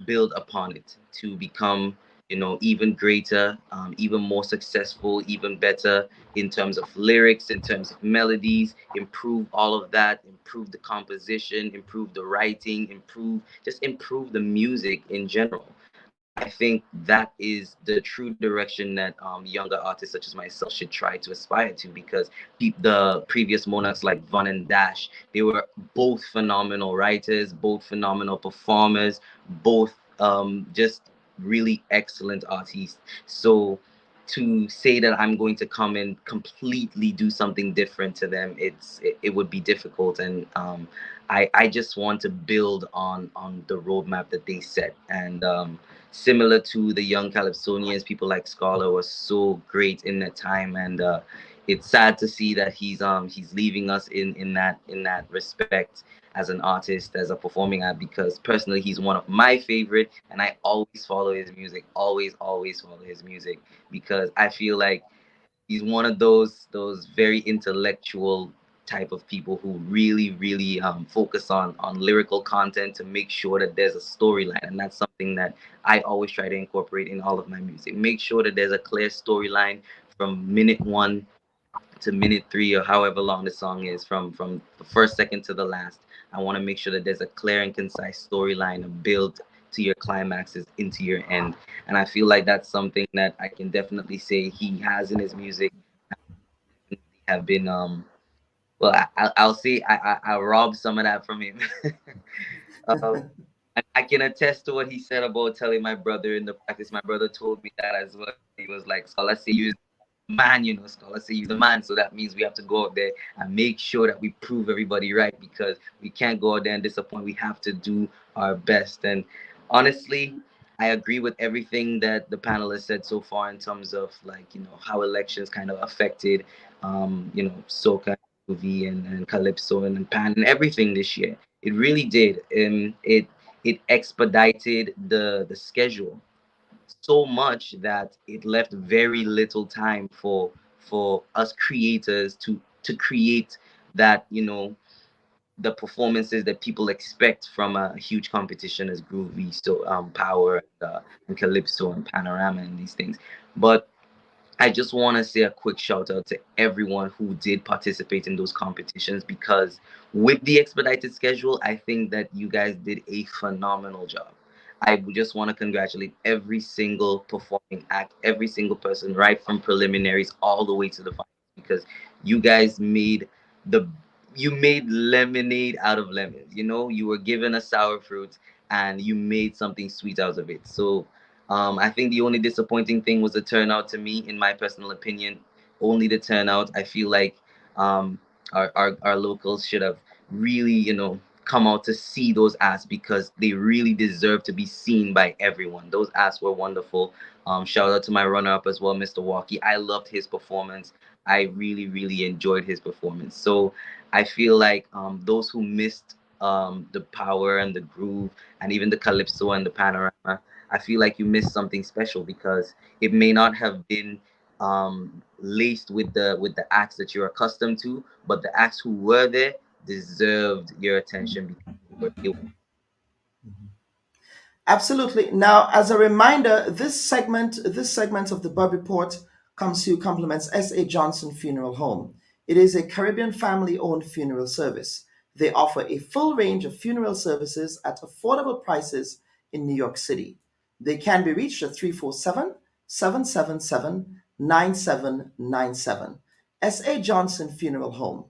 build upon it to become, you know, even greater, even more successful, even better in terms of lyrics, in terms of melodies, improve all of that, improve the composition, improve the writing, improve the music in general. I think that is the true direction that younger artists such as myself should try to aspire to, because the previous monarchs like Von and Dash, they were both phenomenal writers, both phenomenal performers, both just really excellent artists. So to say that I'm going to come and completely do something different to them, it would be difficult, and I just want to build on the roadmap that they set. And similar to the young Calypsonians, people like Scholar was so great in that time, and it's sad to see that he's leaving us in that respect as an artist, as a performing act, because personally he's one of my favorite, and I always follow his music, always follow his music, because I feel like he's one of those very intellectual type of people who really focus on lyrical content to make sure that there's a storyline, and that's something that I always try to incorporate in all of my music. Make sure that there's a clear storyline from minute 1 to minute 3, or however long the song is, from the first second to the last. I want to make sure that there's a clear and concise storyline, a build to your climaxes into your end. And I feel like that's something that I can definitely say he has in his music. Have been well, I'll say I robbed some of that from him. I can attest to what he said about telling my brother in the practice. My brother told me that as well. He was like, Scholar say you the man, you know, Scholar say you the man. So that means we have to go out there and make sure that we prove everybody right, because we can't go out there and disappoint. We have to do our best. And Honestly, I agree with everything that the panelists said so far in terms of like, how elections kind of affected, Soca, movie and Calypso and Pan and everything this year. It really did. It expedited the schedule so much that it left very little time for us creators to create that, the performances that people expect from a huge competition as Groovy, so Power, and Calypso and Panorama and these things. But I just want to say a quick shout out to everyone who did participate in those competitions, because with the expedited schedule, I think that you guys did a phenomenal job. I would just want to congratulate every single performing act, every single person, right from preliminaries all the way to the finals, because you guys the you made lemonade out of lemons. You were given a sour fruit and you made something sweet out of it. So I think the only disappointing thing was the turnout to me, in my personal opinion. Only the turnout. I feel like um, our locals should have really, come out to see those acts, because they really deserve to be seen by everyone. Those acts were wonderful. Shout out to my runner-up as well, Mr. Walkie. I loved his performance. I really, really enjoyed his performance. So I feel like those who missed the power and the groove and even the calypso and the panorama, I feel like you missed something special, because it may not have been laced with the acts that you're accustomed to, but the acts who were there deserved your attention, because they were. Absolutely. Now, as a reminder, this segment of the Bubb Report comes to you compliments S.A. Johnson Funeral Home. It is a Caribbean family-owned funeral service. They offer a full range of funeral services at affordable prices in New York City. They can be reached at 347-777-9797. S.A. Johnson Funeral Home,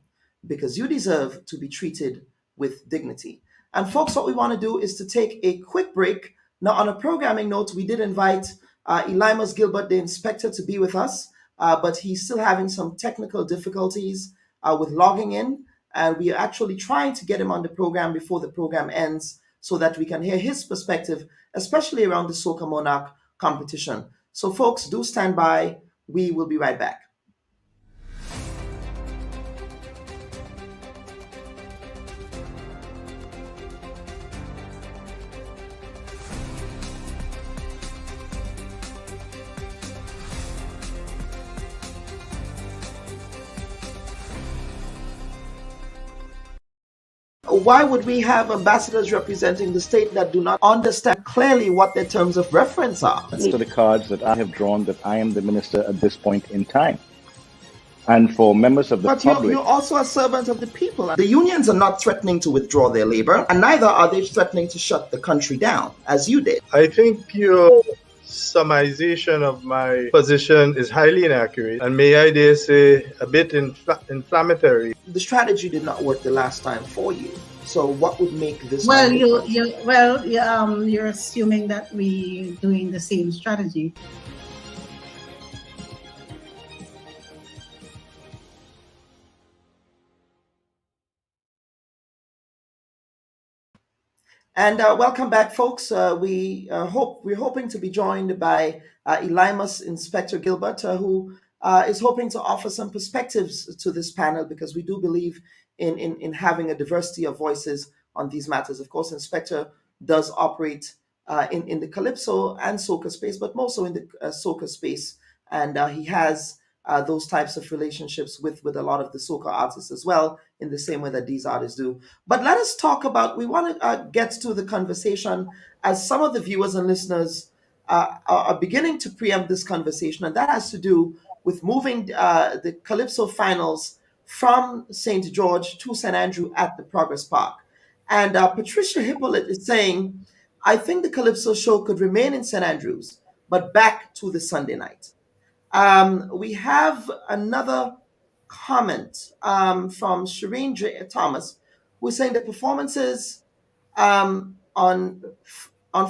because you deserve to be treated with dignity. And folks, what we want to do is to take a quick break. Now, on a programming note, we did invite Elimas Gilbert, the inspector, to be with us, but he's still having some technical difficulties with logging in. And we are actually trying to get him on the program before the program ends so that we can hear his perspective, especially around the Soca Monarch competition. So, folks, do stand by. We will be right back. Why would we have ambassadors representing the state that do not understand clearly what their terms of reference are? To the cards that I have drawn, that I am the minister at this point in time. And for members of the But public, you're also a servant of the people. The unions are not threatening to withdraw their labor, and neither are they threatening to shut the country down, as you did. I think your summarization of my position is highly inaccurate, and may I dare say a bit inflammatory. The strategy did not work the last time for you. So what would make this? Well, you're assuming that we doing the same strategy. And welcome back, folks. We're hoping to be joined by Elimas Inspector Gilbert, who is hoping to offer some perspectives to this panel, because we do believe in having a diversity of voices on these matters. Of course, Inspector does operate in the Calypso and Soca space, but more so in the Soca space, and he has those types of relationships with a lot of the Soca artists as well, in the same way that these artists do. But let us talk about, we want to get to the conversation, as some of the viewers and listeners are beginning to preempt this conversation, and that has to do with moving the Calypso finals from St. George to St. Andrew at the Progress Park. And Patricia Hippolyte is saying, I think the Calypso show could remain in St. Andrews, but back to the Sunday night. We have another comment from Shireen J. Thomas, who's saying the performances on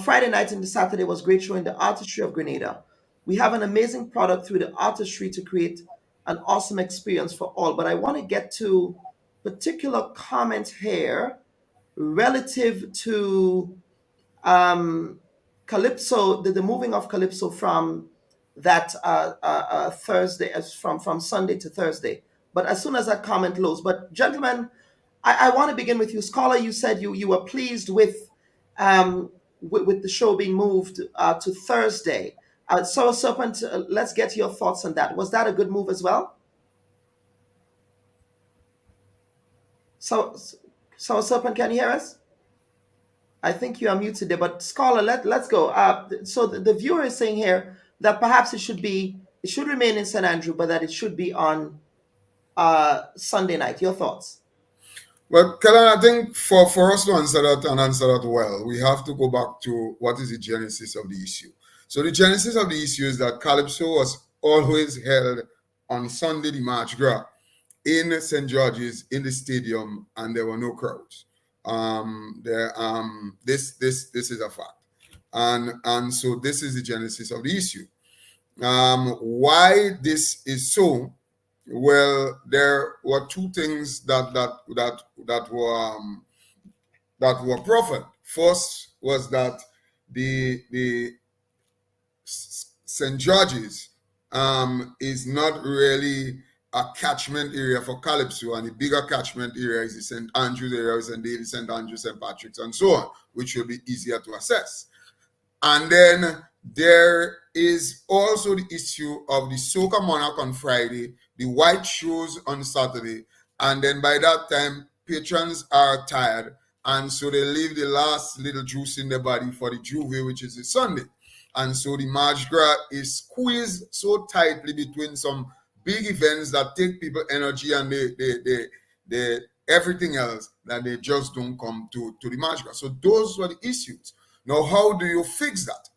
Friday night and the Saturday was great, showing the artistry of Grenada. We have an amazing product through the artistry to create an awesome experience for all. But I want to get to particular comment here relative to Calypso, the moving of Calypso from that Thursday, as from Sunday to Thursday. But as soon as that comment closed, but gentlemen, I want to begin with you, Scholar. You said you were pleased with the show being moved to Thursday. So Serpent, let's get your thoughts on that. Was that a good move as well? So Serpent, can you hear us? I think you are muted there, but Scholar, let's go. So the viewer is saying here that perhaps it should remain in St. Andrew, but that it should be on Sunday night. Your thoughts? Well, Kellen, I think for us to answer that and answer that well, we have to go back to what is the genesis of the issue. So the genesis of the issue is that Calypso was always held on Sunday, the March Gras, in St. George's in the stadium, and there were no crowds. This is a fact, and so this is the genesis of the issue. Why this is so? Well, there were two things that were proffered. First was that the St. George's is not really a catchment area for Calypso, and the bigger catchment area is the St. Andrews area, St. David, St. Andrews, St. Patrick's, and so on, which will be easier to assess. And then there is also the issue of the Soca Monarch on Friday, the white shows on Saturday, and then by that time, patrons are tired, and so they leave the last little juice in their body for the Juve, which is the Sunday. And so the March Gras is squeezed so tightly between some big events that take people energy and they everything else, that they just don't come to the March Gras. So those were the issues. Now, how do you fix that?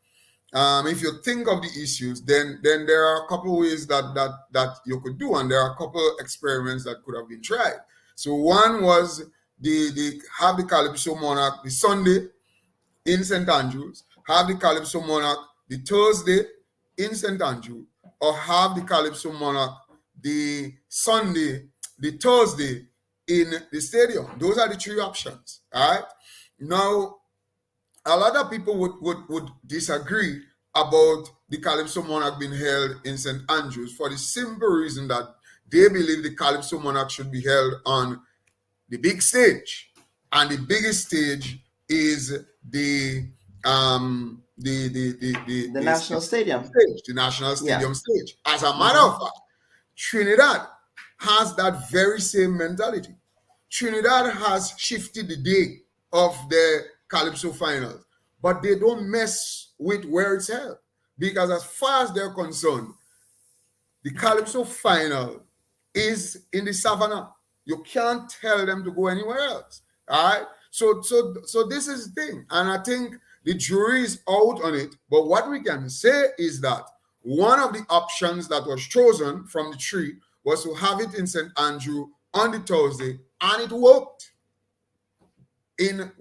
If you think of the issues, then there are a couple of ways that you could do, and there are a couple of experiments that could have been tried. So one was have the Calypso Monarch the Sunday in St. Andrews, have the Calypso Monarch the Thursday in St. Andrews, or have the Calypso Monarch the Sunday, the Thursday in the stadium. Those are the three options. All right. Now, a lot of people would disagree about the Calypso Monarch being held in St. Andrews for the simple reason that they believe the Calypso Monarch should be held on the big stage, and the biggest stage is the National Stadium stage, the National Stadium stage. As a matter of fact, Trinidad has that very same mentality. Trinidad has shifted the day of the Calypso finals, but they don't mess with where it's held, because as far as they're concerned, the Calypso final is in the Savannah. You can't tell them to go anywhere else. All right. So this is the thing, and I think the jury is out on it. But what we can say is that one of the options that was chosen from the three was to have it in St. Andrew on the Thursday, and it worked.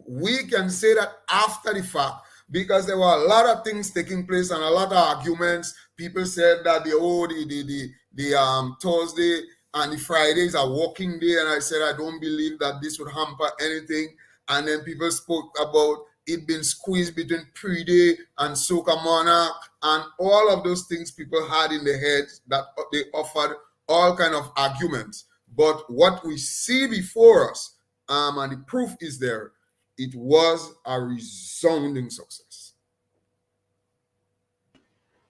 We can say that after the fact, because there were a lot of things taking place and a lot of arguments. People said that the Thursday and the Friday is a working day, and I said I don't believe that this would hamper anything. And then people spoke about it being squeezed between pre-day and Soca Monarch, and all of those things people had in their heads that they offered all kind of arguments. But what we see before us, and the proof is there, it was a resounding success.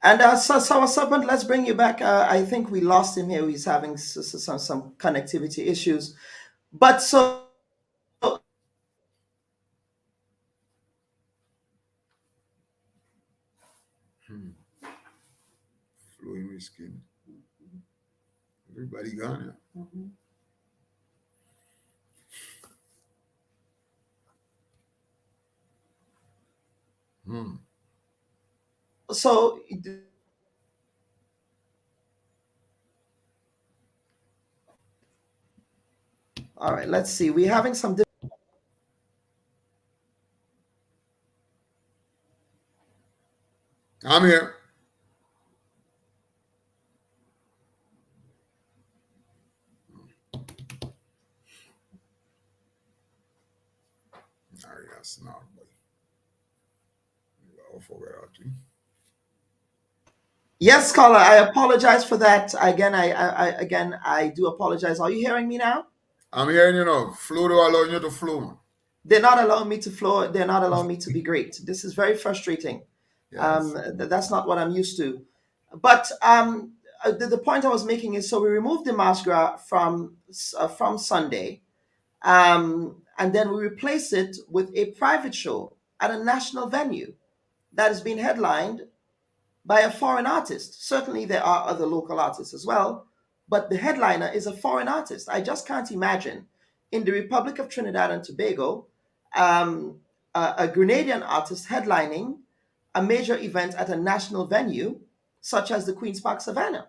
And so Serpent, let's bring you back. I think we lost him here. He's having some connectivity issues. But so Flowing with skin. Everybody gone. So all right, let's see. We're having some I'm here. That's not. Yes, caller, I apologize for that. Again, I do apologize. Are you hearing me now? I'm hearing you now. Flow to allow you to flow, man. They're not allowing me to flow. They're not allowing me to be great. This is very frustrating. Yes. That's not what I'm used to. But the point I was making is, so we removed the Mardi Gras from Sunday, and then we replace it with a private show at a national venue that is being headlined by a foreign artist. Certainly, there are other local artists as well, but the headliner is a foreign artist. I just can't imagine in the Republic of Trinidad and Tobago a Grenadian artist headlining a major event at a national venue such as the Queen's Park Savannah.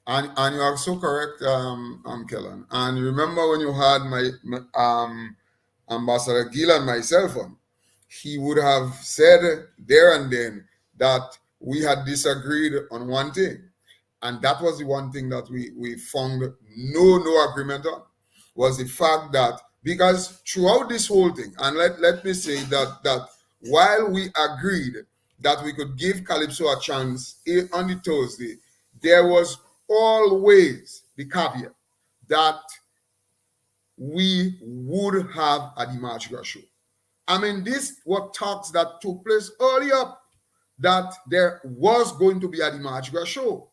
And you are so correct, Kellen. And remember when you had my Ambassador Gill and myself on, he would have said there and then that we had disagreed on one thing. And that was the one thing that we found no agreement on, was the fact that, because throughout this whole thing, and let me say that while we agreed that we could give Calypso a chance on the Thursday, there was always the caveat that we would have a Mardi Gras show. I mean, this what talks that took place earlier, that there was going to be a Mardi Gras show.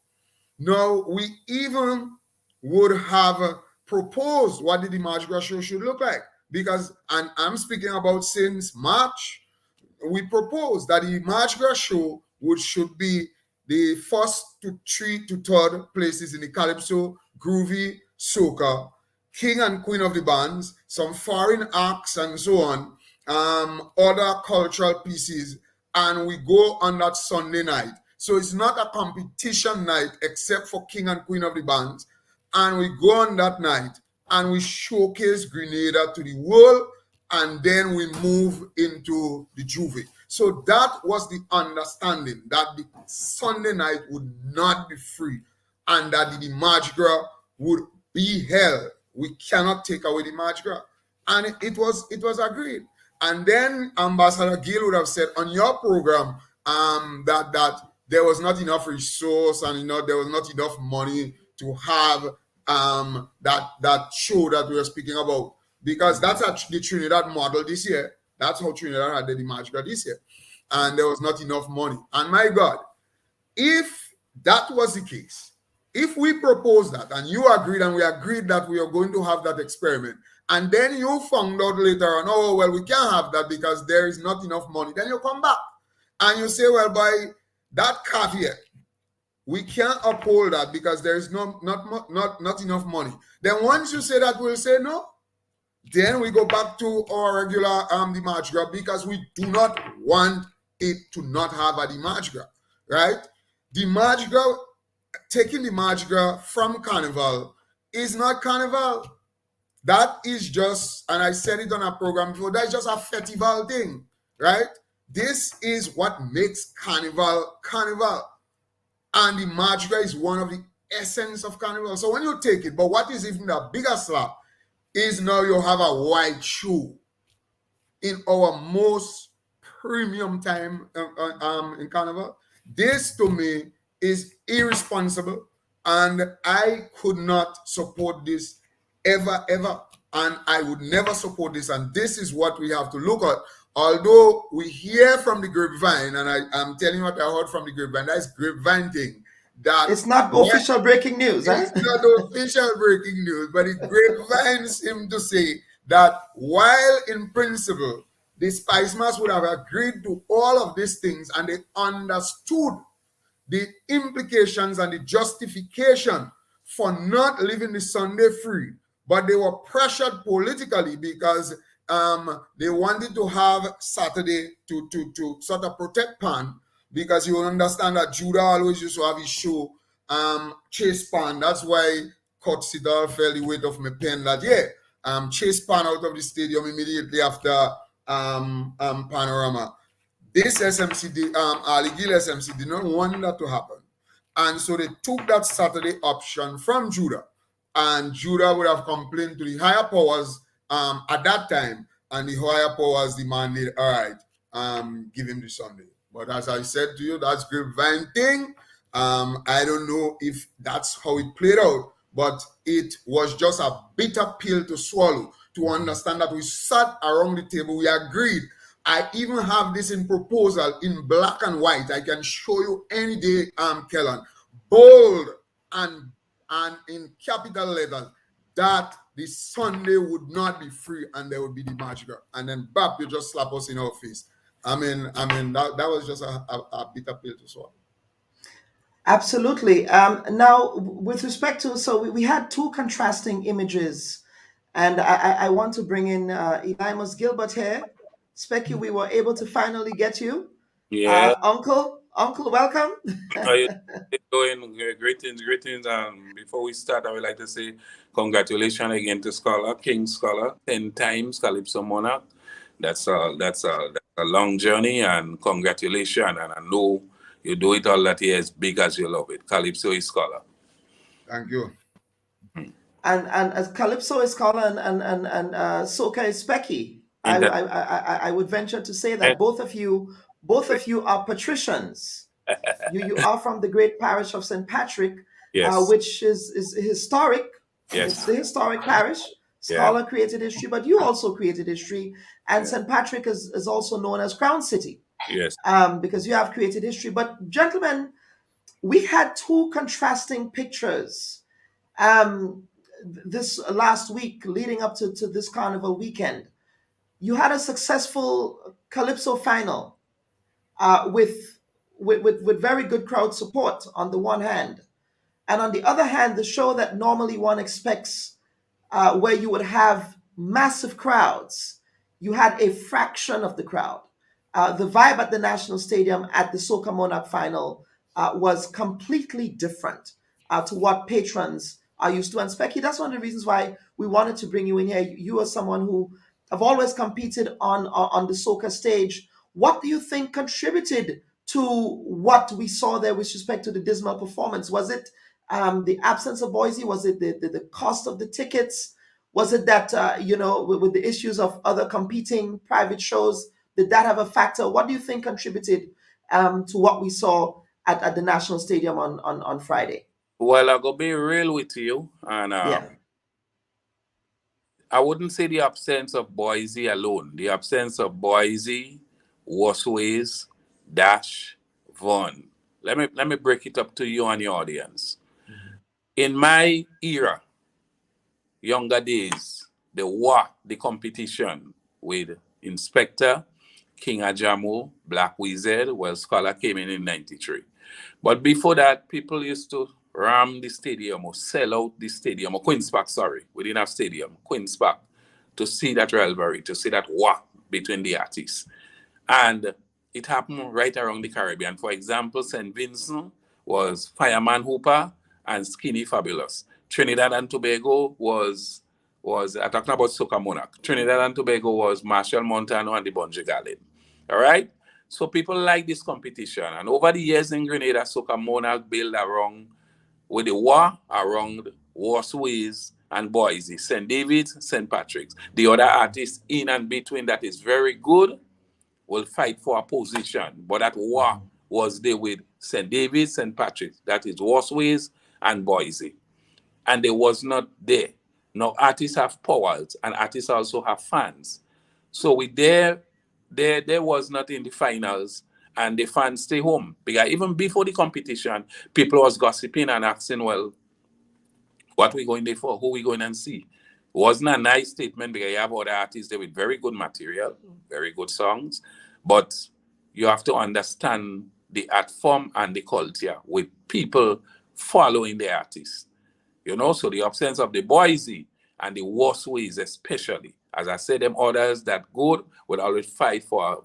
Now, we even would have proposed what the Mardi Gras show should look like, because, and I'm speaking about since March, we proposed that the Mardi Gras show should be the first to 3 to 3rd places in the Calypso, Groovy, Soca, King and Queen of the bands, some foreign acts and so on, other cultural pieces, and we go on that Sunday night. So it's not a competition night except for King and Queen of the bands, and we go on that night and we showcase Grenada to the world, and then we move into the Juve. So that was the understanding, that the Sunday night would not be free and that the Mardi Gras would be held. We cannot take away the Mardi Gras. And it was agreed. And then Ambassador Gill would have said on your program that there was not enough resource and there was not enough money to have that show that we were speaking about. Because that's the Trinidad model this year. That's how Trinidad had the Mardi Gras this year. And there was not enough money. And my God, if that was the case, if we proposed that and you agreed and we agreed that we are going to have that experiment, and then you found out later on, oh, well, we can't have that because there is not enough money, then you come back and you say, well, by that caveat, we can't uphold that because there is not enough money. Then once you say that, we'll say no. Then we go back to our regular the Mardi Gras, because we do not want it to not have a Mardi Gras, right? The Mardi Gras, taking the Mardi Gras from Carnival is not Carnival. That is just, and I said it on a program before, that's just a festival thing, right? This is what makes Carnival Carnival. And the Mardi Gras is one of the essence of Carnival. So when you take it, but what is even the bigger slap is now you have a white shoe in our most premium time in Carnival. This to me is irresponsible, and I could not support this ever, and I would never support this. And this is what we have to look at. Although we hear from the grapevine, and I'm telling you what I heard from the grapevine, that's grapevine thing. That it's not official breaking news. It's not official breaking news, but it grapevines him to say that while in principle, the Spice Mass would have agreed to all of these things and they understood the implications and the justification for not leaving the Sunday free, but they were pressured politically because they wanted to have Saturday to sort of protect Pan, because you understand that Judah always used to have his show Chase Pan. That's why Kurt Siddall felt the weight of my pen that Chase Pan out of the stadium immediately after Panorama. This SMC, Ali Gill SMC did not want that to happen. And so they took that Saturday option from Judah. And Judah would have complained to the higher powers at that time. And the higher powers demanded, all right, give him the Sunday. But as I said to you, that's grapevine thing. I don't know if that's how it played out, but it was just a bitter pill to swallow to understand that we sat around the table, we agreed. I even have this in proposal in black and white. I can show you any day, Kellan, bold and in capital letters, that the Sunday would not be free and there would be the magic. And then bap, you just slap us in our face. I mean, that was just a bitter pill to swallow. Absolutely. Now, with respect to, so we had two contrasting images, and I want to bring in Elimus Gilbert here. Specky, we were able to finally get you. Yeah. Uncle, welcome. How you doing? Greetings. Before we start, I would like to say congratulations again to Scholar, King Scholar, 10 times Calypso Monarch. That's a long journey, and congratulations. And I know you do it all that year as big as you love it. Calypso is Scholar. Thank you. And as Calypso is Scholar and Soca is Specky. I would venture to say that both of you are patricians. You are from the great parish of St. Patrick, yes. Which is historic. Yes. It's the historic parish. Scholar created history, but you also created history. And St. Patrick is also known as Crown City. Yes. Because you have created history. But gentlemen, we had two contrasting pictures this last week leading up to this Carnival weekend. You had a successful Calypso final with very good crowd support on the one hand. And on the other hand, the show that normally one expects where you would have massive crowds, you had a fraction of the crowd. The vibe at the National Stadium at the Soca Monarch final was completely different to what patrons are used to. And Specky, that's one of the reasons why we wanted to bring you in here. You are someone who have always competed on the Soca stage. What do you think contributed to what we saw there with respect to the dismal performance? Was it the absence of Boise? Was it the cost of the tickets? Was it that, with the issues of other competing private shows, did that have a factor? What do you think contributed to what we saw at the National Stadium on Friday? Well, I'll go be real with you. And I wouldn't say the absence of Boise alone. The absence of Boise, Wasways, Dash, Vaughan. Let me break it up to you and your audience. In my era, younger days, the competition with Inspector, King Ajamo, Black Wizard, Scholar came in 93. But before that, people used to ram the stadium or sell out the stadium, or Queen's Park, sorry. We didn't have stadium, Queen's Park, to see that rivalry, to see that war between the artists. And it happened right around the Caribbean. For example, St. Vincent was Fireman Hooper and Skinny Fabulous. Trinidad and Tobago was I'm talking about Soca Monarch. Trinidad and Tobago was Marshall Montano and the Bungie Gallin. All right? So people like this competition. And over the years in Grenada, Soca Monarch built around with the war around Wasways and Boise, St. David's, St. Patrick's. The other artists in and between that is very good will fight for a position. But that war was there with St. David's, St. Patrick's. That is Wasways and Boise. And they was not there. Now artists have powers and artists also have fans. So we there was not in the finals and the fans stay home. Because even before the competition, people was gossiping and asking, well, what we going there for? Who we going and see? It wasn't a nice statement because you have other artists there with very good material, very good songs. But you have to understand the art form and the culture with people following the artists. So the absence of the Boise and the Wasways especially, as I said, them others that good would always fight for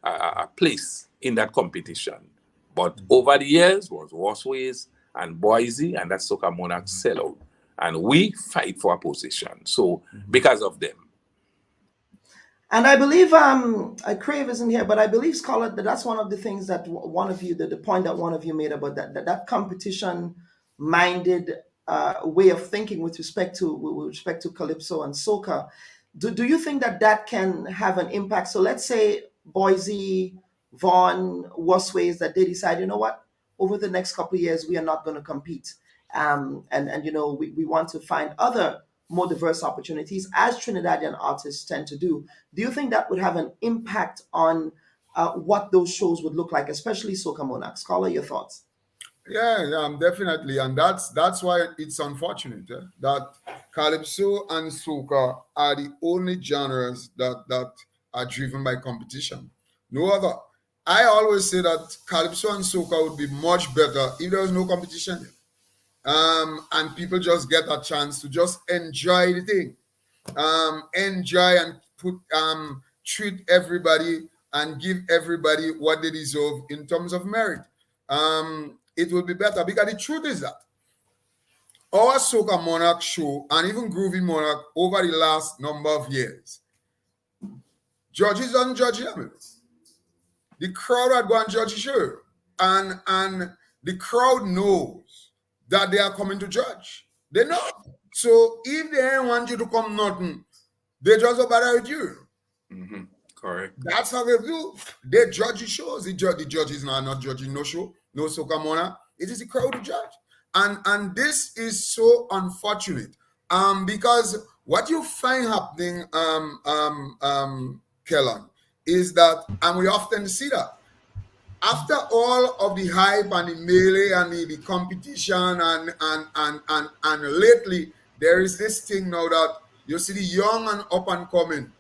a place in that competition. But over the years was Wasways and Boise, and that's Soca Monarch sellout. And we fight for a position. So because of them. And I believe Crave isn't here, but I believe, Scholar, that's one of the things that one of you, the point that one of you made about that competition-minded way of thinking with respect to Calypso and Soca. Do you think that can have an impact? So let's say Boise Vaughn, Wasways, that they decide, you know what, over the next couple of years, we are not going to compete. And you know, we want to find other more diverse opportunities, as Trinidadian artists tend to do. Do you think that would have an impact on what those shows would look like, especially Soca Monarch? Scholar, your thoughts? Yeah, definitely, and that's why it's unfortunate that calypso and soca are the only genres that are driven by competition. No other. I always say that calypso and soca would be much better if there was no competition, and people just get a chance to just enjoy the thing, enjoy and treat everybody and give everybody what they deserve in terms of merit. It will be better because the truth is that our Soca Monarch show and even Groovy Monarch over the last number of years, judges don't judge them. The crowd had gone judge the show, and the crowd knows that they are coming to judge. They know. So if they ain't want you to come nothing, they just go bother with you. Mm-hmm. Correct. That's how they do. They judge the shows. The judges are not judging no show, no Soca Monarch. It is the crowd who judge. And this is so unfortunate. Because what you find happening, Kellan, is that, and we often see that, after all of the hype and the melee and the competition and lately, there is this thing now that you see the young and up and coming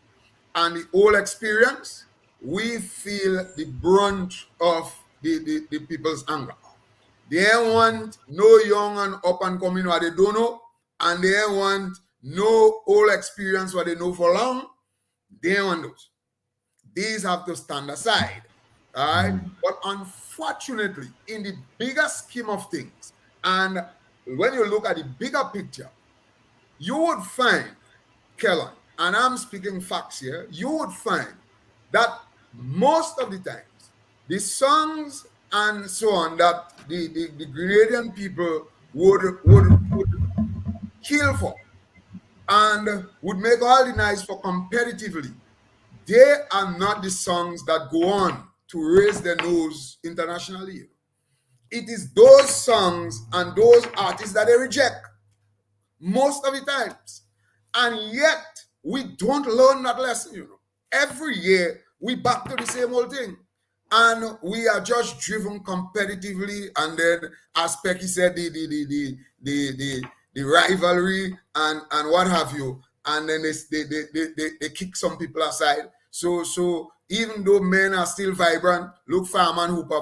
and the old experience, we feel the brunt of the people's anger. They want no young and up and coming what they don't know, and they want no old experience what they know for long. They want those. These have to stand aside. All right. But unfortunately, in the bigger scheme of things, and when you look at the bigger picture, you would find, Kellan, and I'm speaking facts here, you would find that most of the times, the songs and so on that the Grenadian people would kill for and would make all the nights for competitively, they are not the songs that go on to raise their nose internationally. It is those songs and those artists that they reject most of the times. And yet, we don't learn that lesson, Every year, we back to the same old thing. And we are just driven competitively. And then, as Pecky said, the rivalry and what have you. And then they kick some people aside. So even though men are still vibrant, look, Farm and Hooper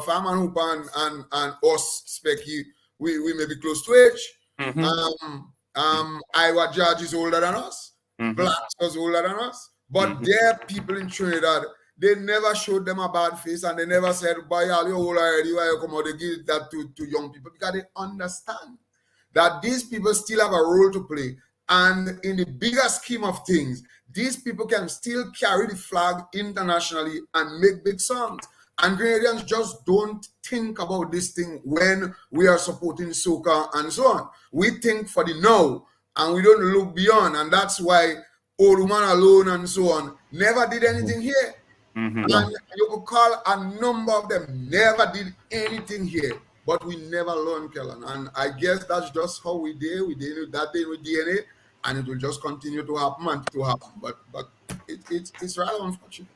and us, Specky, we may be close to age. Mm-hmm. Iowa Judge is older than us. Mm-hmm. Blacks was older than us. But there are people in Trinidad, they never showed them a bad face and they never said, boy, all you old already, why you come out, they give that to young people, because they understand that these people still have a role to play. And in the bigger scheme of things, these people can still carry the flag internationally and make big songs. And Grenadians just don't think about this thing when we are supporting soca and so on. We think for the now, and we don't look beyond. And that's why Old Woman Alone and so on never did anything here. Mm-hmm. And you could call a number of them never did anything here. But we never learned, Kellan. And I guess that's just how we did. We did that day with DNA, and it will just continue to happen and to happen. But it's rather unfortunate.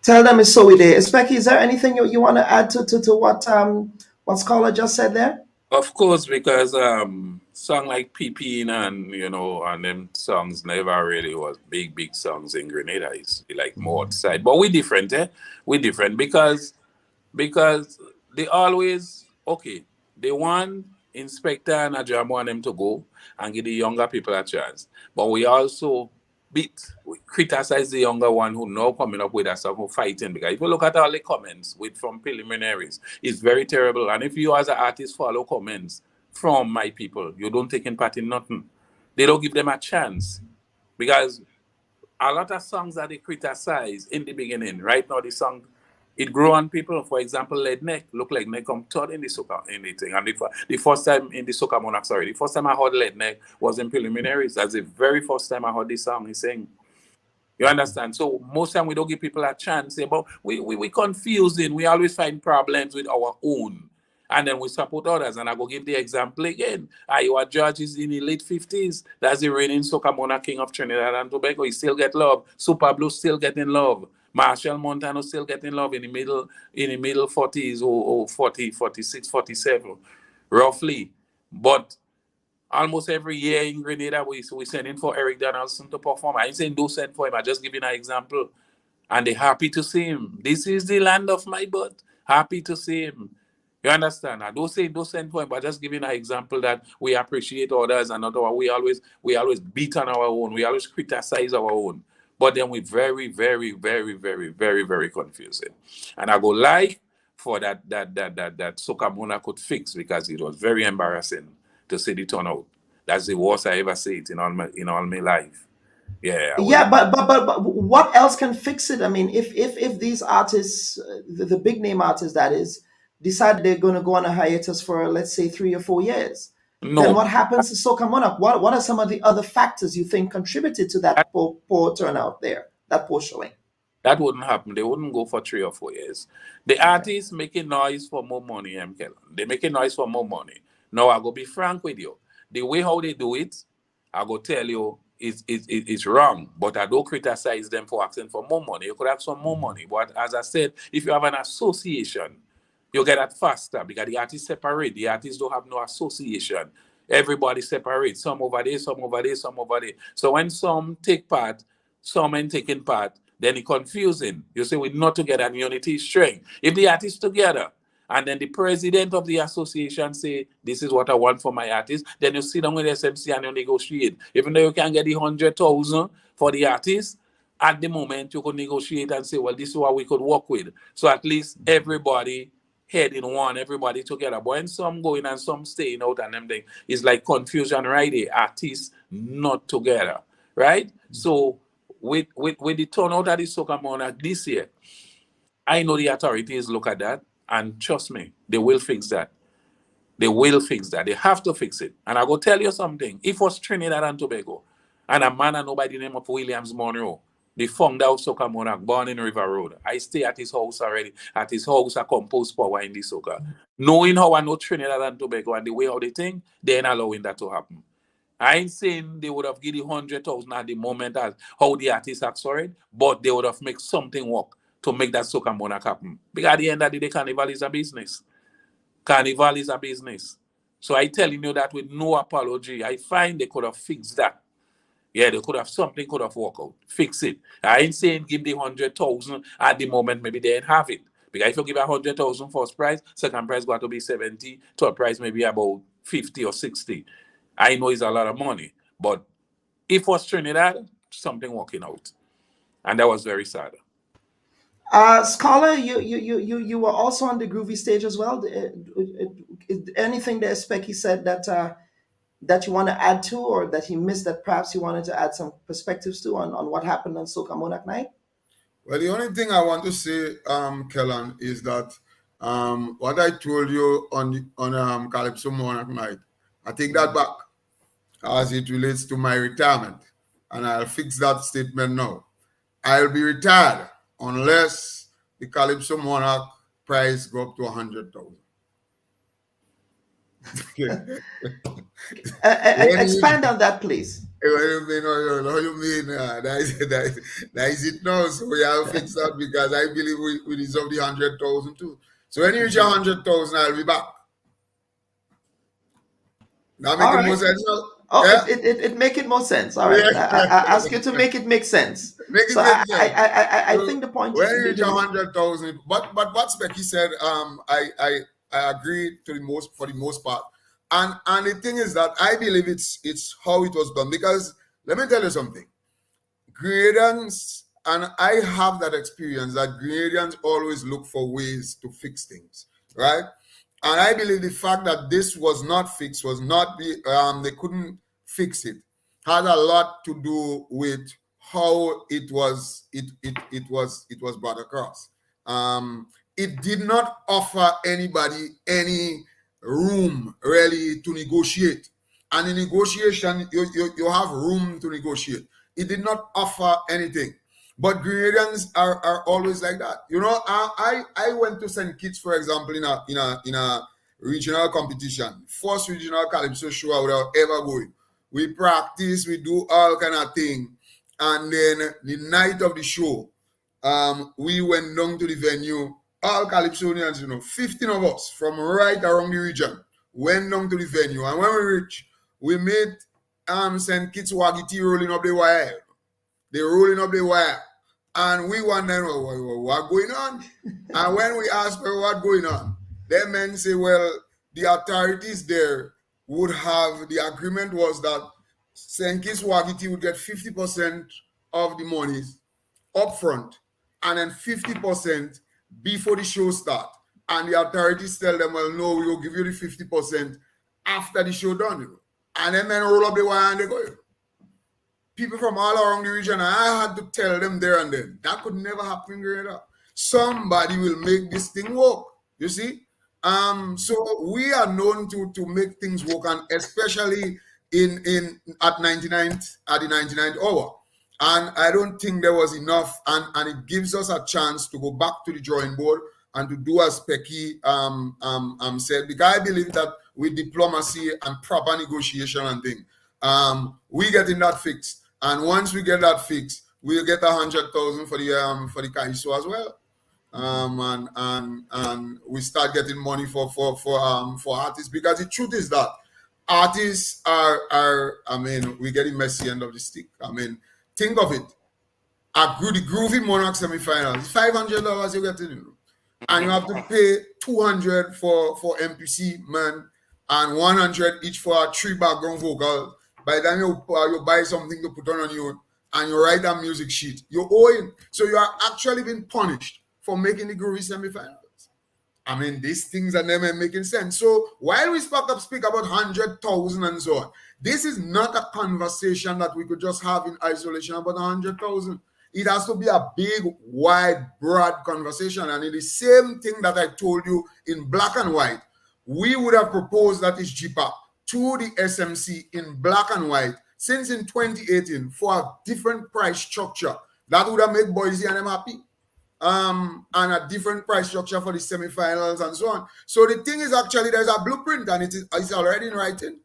Tell them it's so we did. Specky, is there anything you want to add to what Scholar just said there? Of course, because song like Peeping and and them songs never really was big songs in Grenada. It's like more outside. But we different, We different because they always they want Inspector and Ajam want them to go and give the younger people a chance. But we also we criticize the younger one who now coming up with a song who fighting, because if you look at all the comments from preliminaries, it's very terrible. And if you as an artist follow comments from my people, you don't take in part in nothing. They don't give them a chance, because a lot of songs that they criticize in the beginning, right now the song, it grew on people. For example, Lead Neck, look like Neck come third in the soca anything. And the first time in the Soca Monarch, the first time I heard Lead Neck was in preliminaries. That's the very first time I heard this song he sang. You understand? So most time we don't give people a chance, but we confusing. We always find problems with our own. And then we support others. And I go give the example again. Our judge is in the late 50s. That's the reigning Soca Monarch King of Trinidad and Tobago. He still get love. Super Blue still getting love. Marshall Montano still getting love in the middle 40s or 40, 46, 47, roughly. But almost every year in Grenada, we send in for Eric Donaldson to perform. I ain't saying don't send for him. I just giving an example. And they're happy to see him. This is the land of my birth. Happy to see him. You understand? I don't say don't send for him, but just giving an example that we appreciate others and not our, we always beat on our own. We always criticize our own. But then we're very, very, very, very, very, very confusing. And I go like for that Soca Monarch could fix, because it was very embarrassing to see the turnout. That's the worst I ever see it in all my life. Yeah. Yeah, but what else can fix it? I mean, if these artists, the big name artists, that is, decide they're going to go on a hiatus for, let's say, 3 or 4 years, then what happens to Soca Monarch? What are some of the other factors you think contributed to that poor turnout there, that poor showing? That wouldn't happen. They wouldn't go for 3 or 4 years. The artists making noise for more money, Kellen. They're making noise for more money. Now, I go be frank with you. The way how they do it, I go tell you, it's wrong. But I don't criticize them for asking for more money. You could have some more money. But as I said, if you have an association, you get that faster, because the artists separate. The artists don't have no association. Everybody separate. Some over there, some over there, some over there. So when some take part, some ain't taking part, then it's confusing. You say we're not together, and unity is strength. If the artists together, and then the president of the association say, this is what I want for my artist, then you sit down with SMC and you negotiate. Even though you can get the 100,000 for the artist, at the moment you could negotiate and say, well, this is what we could work with. So at least everybody head in one, everybody together. But when some going and some staying out and them thing, it's like confusion right there. Artists not together, right? So with the turnout at the Soca Monarch this year, I know the authorities look at that, and trust me, they will fix that. They will fix that. They have to fix it. And I go tell you something. If it was Trinidad and Tobago, and a man and nobody name of Williams Monroe, the found out Soca Monarch, born in River Road. I stay at his house already. At his house, I compose power in the Soca. Knowing how I know Trinidad and Tobago and the way how they think, they ain't allowing that to happen. I ain't saying they would have given 100,000 at the moment as how the artists asked for it, but they would have made something work to make that Soca Monarch happen. Because at the end of the day, Carnival is a business. Carnival is a business. So I telling you that with no apology. I find they could have fixed that. Yeah, they could have something could have worked out. Fix it. I ain't saying give the 100,000 at the moment. Maybe they ain't have it. Because if you give 100,000 first prize, second prize got to be 70, third prize maybe about 50 or 60. I know it's a lot of money, but if it was Trinidad, something working out, and that was very sad. Scholar, you were also on the Groovy stage as well. Anything that Specky said that you want to add to, or that he missed, that perhaps you wanted to add some perspectives to on what happened on Soca Monarch night? Well, the only thing I want to say, Kellan, is that what I told you on Calypso Monarch night, I take that back as it relates to my retirement, and I'll fix that statement now. I'll be retired unless the Calypso Monarch price go up to 100,000. Expand on that, please. What do you mean? That is it now. So we have to fix that, because I believe we deserve the 100,000 too. So when you reach 100,000, I'll be back. Now making more sense now? Oh, yeah? it make it more sense. All right. Yeah. I ask you to make it make sense. I think the point when you reach 100,000, but what Specky said, I agree for the most part. And the thing is that I believe it's how it was done, because let me tell you something. Grenadians, and I have that experience, that Grenadians always look for ways to fix things, right? And I believe the fact that this was not fixed, they couldn't fix it, had a lot to do with how it was brought across. It did not offer anybody any room really to negotiate. And in negotiation, you have room to negotiate. It did not offer anything. But Grenadians are always like that. You know, I went to St. Kitts, for example, in a regional competition, first regional Calypso show I would have ever going. We practice, we do all kind of thing, and then the night of the show, we went down to the venue. All Calypsonians, 15 of us from right around the region went down to the venue, and when we reached, we made St. Kitts Wagiti rolling up the wire. They're rolling up the wire. And we wonder what going on. And when we ask for what going on, the men say, well, the authorities there would have, the agreement was that St. Kitts Wagiti would get 50% of the monies up front and then 50% before the show start. And the authorities tell them, well, no, we will give you the 50% after the show done. And then men roll up the wire and they go. People from all around the region, I had to tell them there and then, that could never happen in Grenada. Somebody will make this thing work, you see? So we are known to make things work, and especially at the 99th hour. And I don't think there was enough, and it gives us a chance to go back to the drawing board and to do as Pecky said, because I believe that with diplomacy and proper negotiation and thing, we getting that fixed. And once we get that fixed, we'll get 100,000 for the Calypso as well. And we start getting money for artists, because the truth is that artists are we're getting messy end of the stick. Think of it. The Groovy Monarch semi-finals, $500 you get to, and you have to pay $200 for MPC man, and $100 each for a 3 background vocal. By the time you buy something to put on you and you write a music sheet, you're owing. So you are actually being punished for making the Groovy semifinals. These things are never making sense. So while we speak about 100,000 and so on, this is not a conversation that we could just have in isolation about 100,000. It has to be a big, wide, broad conversation. And it's the same thing that I told you in black and white. We would have proposed that is cheaper to the SMC in black and white since in 2018 for a different price structure that would have made Boise and them happy, and a different price structure for the semifinals and so on. So the thing is, actually there's a blueprint, and it's already in writing.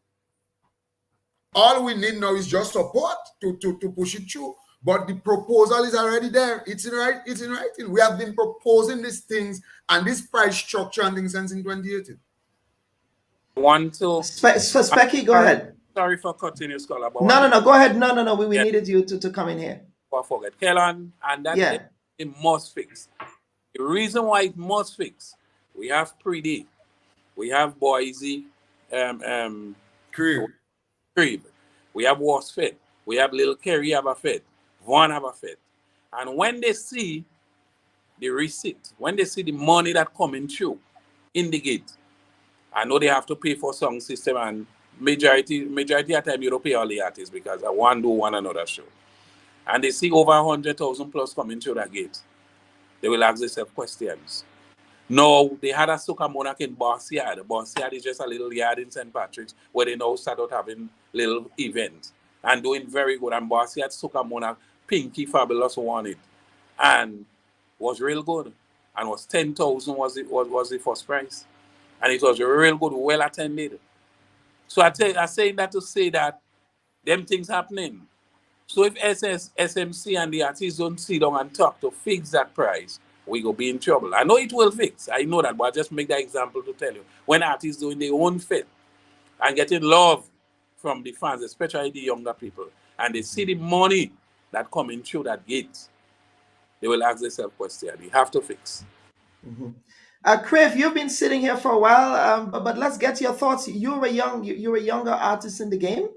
All we need now is just support to push it through. But the proposal is already there. It's in writing. We have been proposing these things and this price structure and things since in 2018. Specky, go ahead. Sorry for cutting you, Scholar. No, go ahead. No. We needed you to come in here. I forget. Kellan, and that it must fix. The reason why it must fix, we have Pre-D, we have Boise, Crave, we have Was Fit, we have Little Kerry have a fit, Vaughn have a fit. And when they see the receipt, when they see the money that coming through in the gate, I know they have to pay for song system, and majority of time you don't pay all the artists because I want to do one another show. And they see over 100,000 plus coming through that gate. They will ask themselves questions. No, they had a Soca Monarch in Boss Yard. Boss Yard is just a little yard in St. Patrick's where they now start out having little events and doing very good. And Boss Yard Soca Monarch, Pinky Fabulous won it and was real good. And was 10,000 was the first prize. And it was real good, well attended. So I say that to say that them things happening. So if SMC and the artists don't sit down and talk to fix that price, we go be in trouble. I know it will fix. I know that, but I just make that example to tell you. When artists doing their own fit and getting love from the fans, especially the younger people, and they see the money that coming through that gate, they will ask themselves questions. You have to fix. Mm-hmm. Crave, you've been sitting here for a while, but let's get your thoughts. You're a younger artist in the game,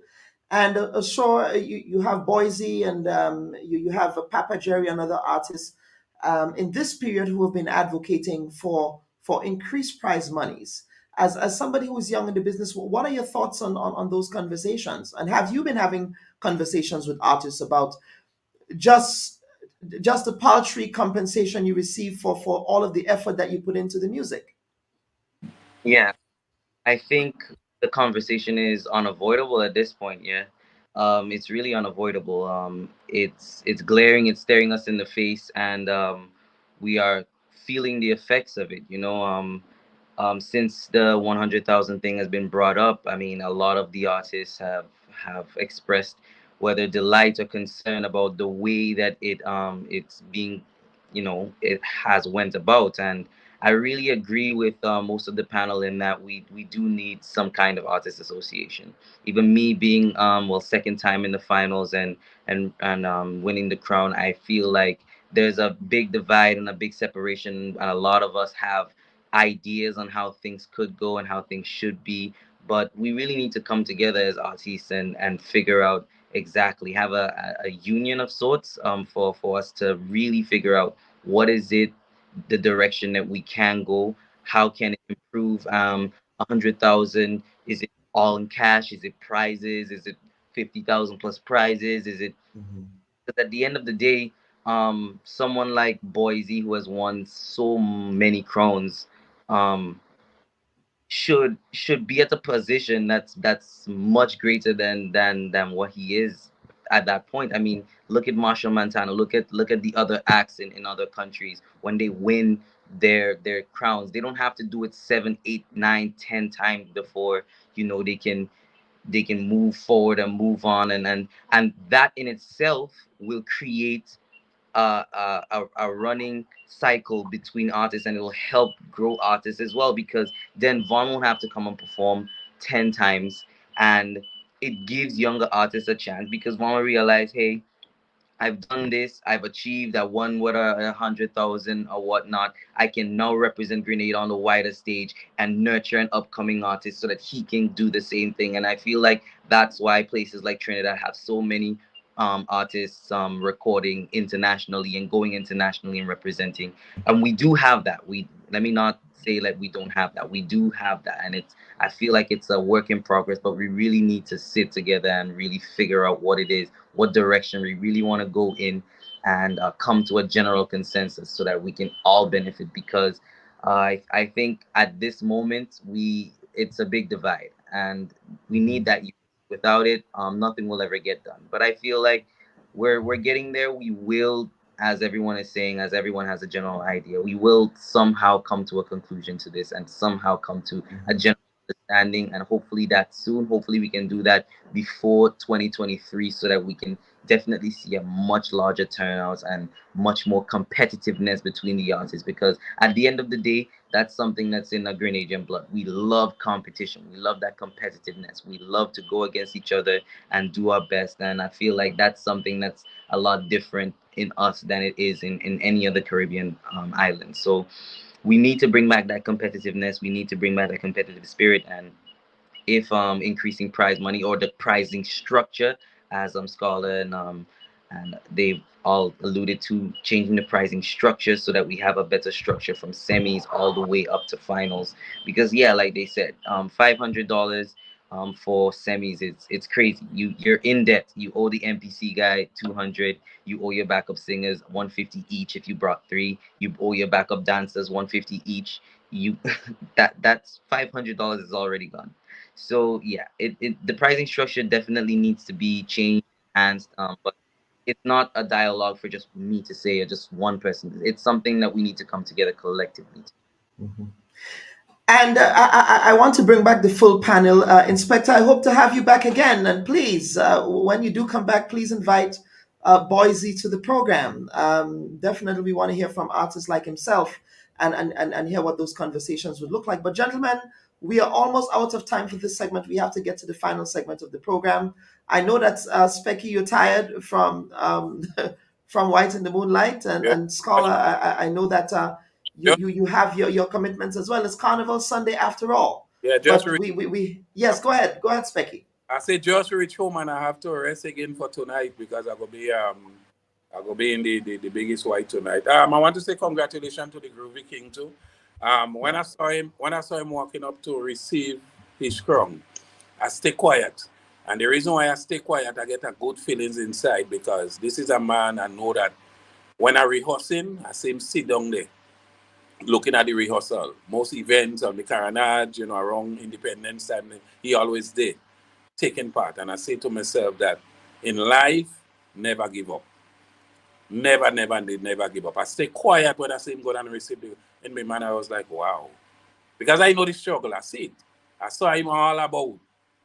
and sure, you have Boise and you have Papa Jerry and other artists in this period who have been advocating for increased prize monies. As somebody who's young in the business, what are your thoughts on those conversations? And have you been having conversations with artists about just the paltry compensation you receive for all of the effort that you put into the music? Yeah, I think the conversation is unavoidable at this point, yeah. it's really unavoidable. It's glaring, it's staring us in the face, and we are feeling the effects of it. Since the 100,000 thing has been brought up, I mean, a lot of the artists have expressed whether delight or concern about the way that it's being, it has went about. And I really agree with most of the panel in that we do need some kind of artist association. Even me being second time in the finals and winning the crown, I feel like there's a big divide and a big separation, and a lot of us have ideas on how things could go and how things should be, but we really need to come together as artists and figure out exactly, have a union of sorts, for us to really figure out what is it, the direction that we can go, how can it improve. 100,000, is it all in cash, is it prizes, is it 50,000 plus prizes, is it, because at the end of the day, someone like Boise, who has won so many crowns, um, should be at a position that's much greater than what he is at that point. I mean, look at Marshall Montana. Look at the other acts in other countries when they win their crowns. They don't have to do it 7, 8, 9, 10 times before they can move forward and move on, and that in itself will create a running cycle between artists, and it will help grow artists as well, because then Vaughn won't have to come and perform 10 times, and it gives younger artists a chance because Vaughn will realize, hey, I've done this. I've achieved. I won with 100,000 or whatnot. I can now represent Grenada on the wider stage and nurture an upcoming artist so that he can do the same thing. And I feel like that's why places like Trinidad have so many artists recording internationally and going internationally and representing. And we do have that. Let me not say that we don't have that. We do have that, and I feel like it's a work in progress. But we really need to sit together and really figure out what it is, what direction we really want to go in, and come to a general consensus so that we can all benefit. Because I think at this moment it's a big divide, and we need that. Without it, nothing will ever get done. But I feel like we're getting there. We will, as everyone is saying, as everyone has a general idea, we will somehow come to a conclusion to this and somehow come to a general understanding, and hopefully that soon. Hopefully we can do that before 2023 so that we can definitely see a much larger turnout and much more competitiveness between the artists, because at the end of the day, that's something that's in the Grenadian blood. We love competition. We love that competitiveness. We love to go against each other and do our best. And I feel like that's something that's a lot different in us than it is in any other Caribbean island. So we need to bring back that competitiveness. We need to bring back that competitive spirit. And if increasing prize money or the pricing structure, as Scholar and they've all alluded to, changing the pricing structure so that we have a better structure from semis all the way up to finals. Because yeah, like they said, $500 for semis, it's crazy. You're in debt. You owe the MPC guy 200. You owe your backup singers 150 each if you brought 3. You owe your backup dancers 150 each. You that's $500 is already gone. So yeah, the pricing structure definitely needs to be changed, enhanced, but it's not a dialogue for just me to say or just one person. It's something that we need to come together collectively. And I want to bring back the full panel. Inspector, I hope to have you back again. And please, when you do come back, please invite Boise to the program. Definitely, we want to hear from artists like himself and hear what those conversations would look like. But gentlemen, we are almost out of time for this segment. We have to get to the final segment of the program. I know that Specky, you're tired from from White in the Moonlight, and Scholar, I know that you have your commitments as well. It's Carnival Sunday after all. Yeah, but yes, go ahead, Specky. I say just reach home and I have to rest again for tonight because I go be in the biggest White tonight. I want to say congratulations to the Groovy King too. When I saw him walking up to receive his crown, I stay quiet. And the reason why I stay quiet, I get a good feelings inside because this is a man I know that when I rehearsing, I see him sit down there looking at the rehearsal. Most events on the Carnage, around Independence, and he always did. taking part. And I say to myself that in life, never give up. Never, never, never give up. I stay quiet when I see him go down and receive it. In my mind, I was like, wow. Because I know the struggle. I see it. I saw him all about.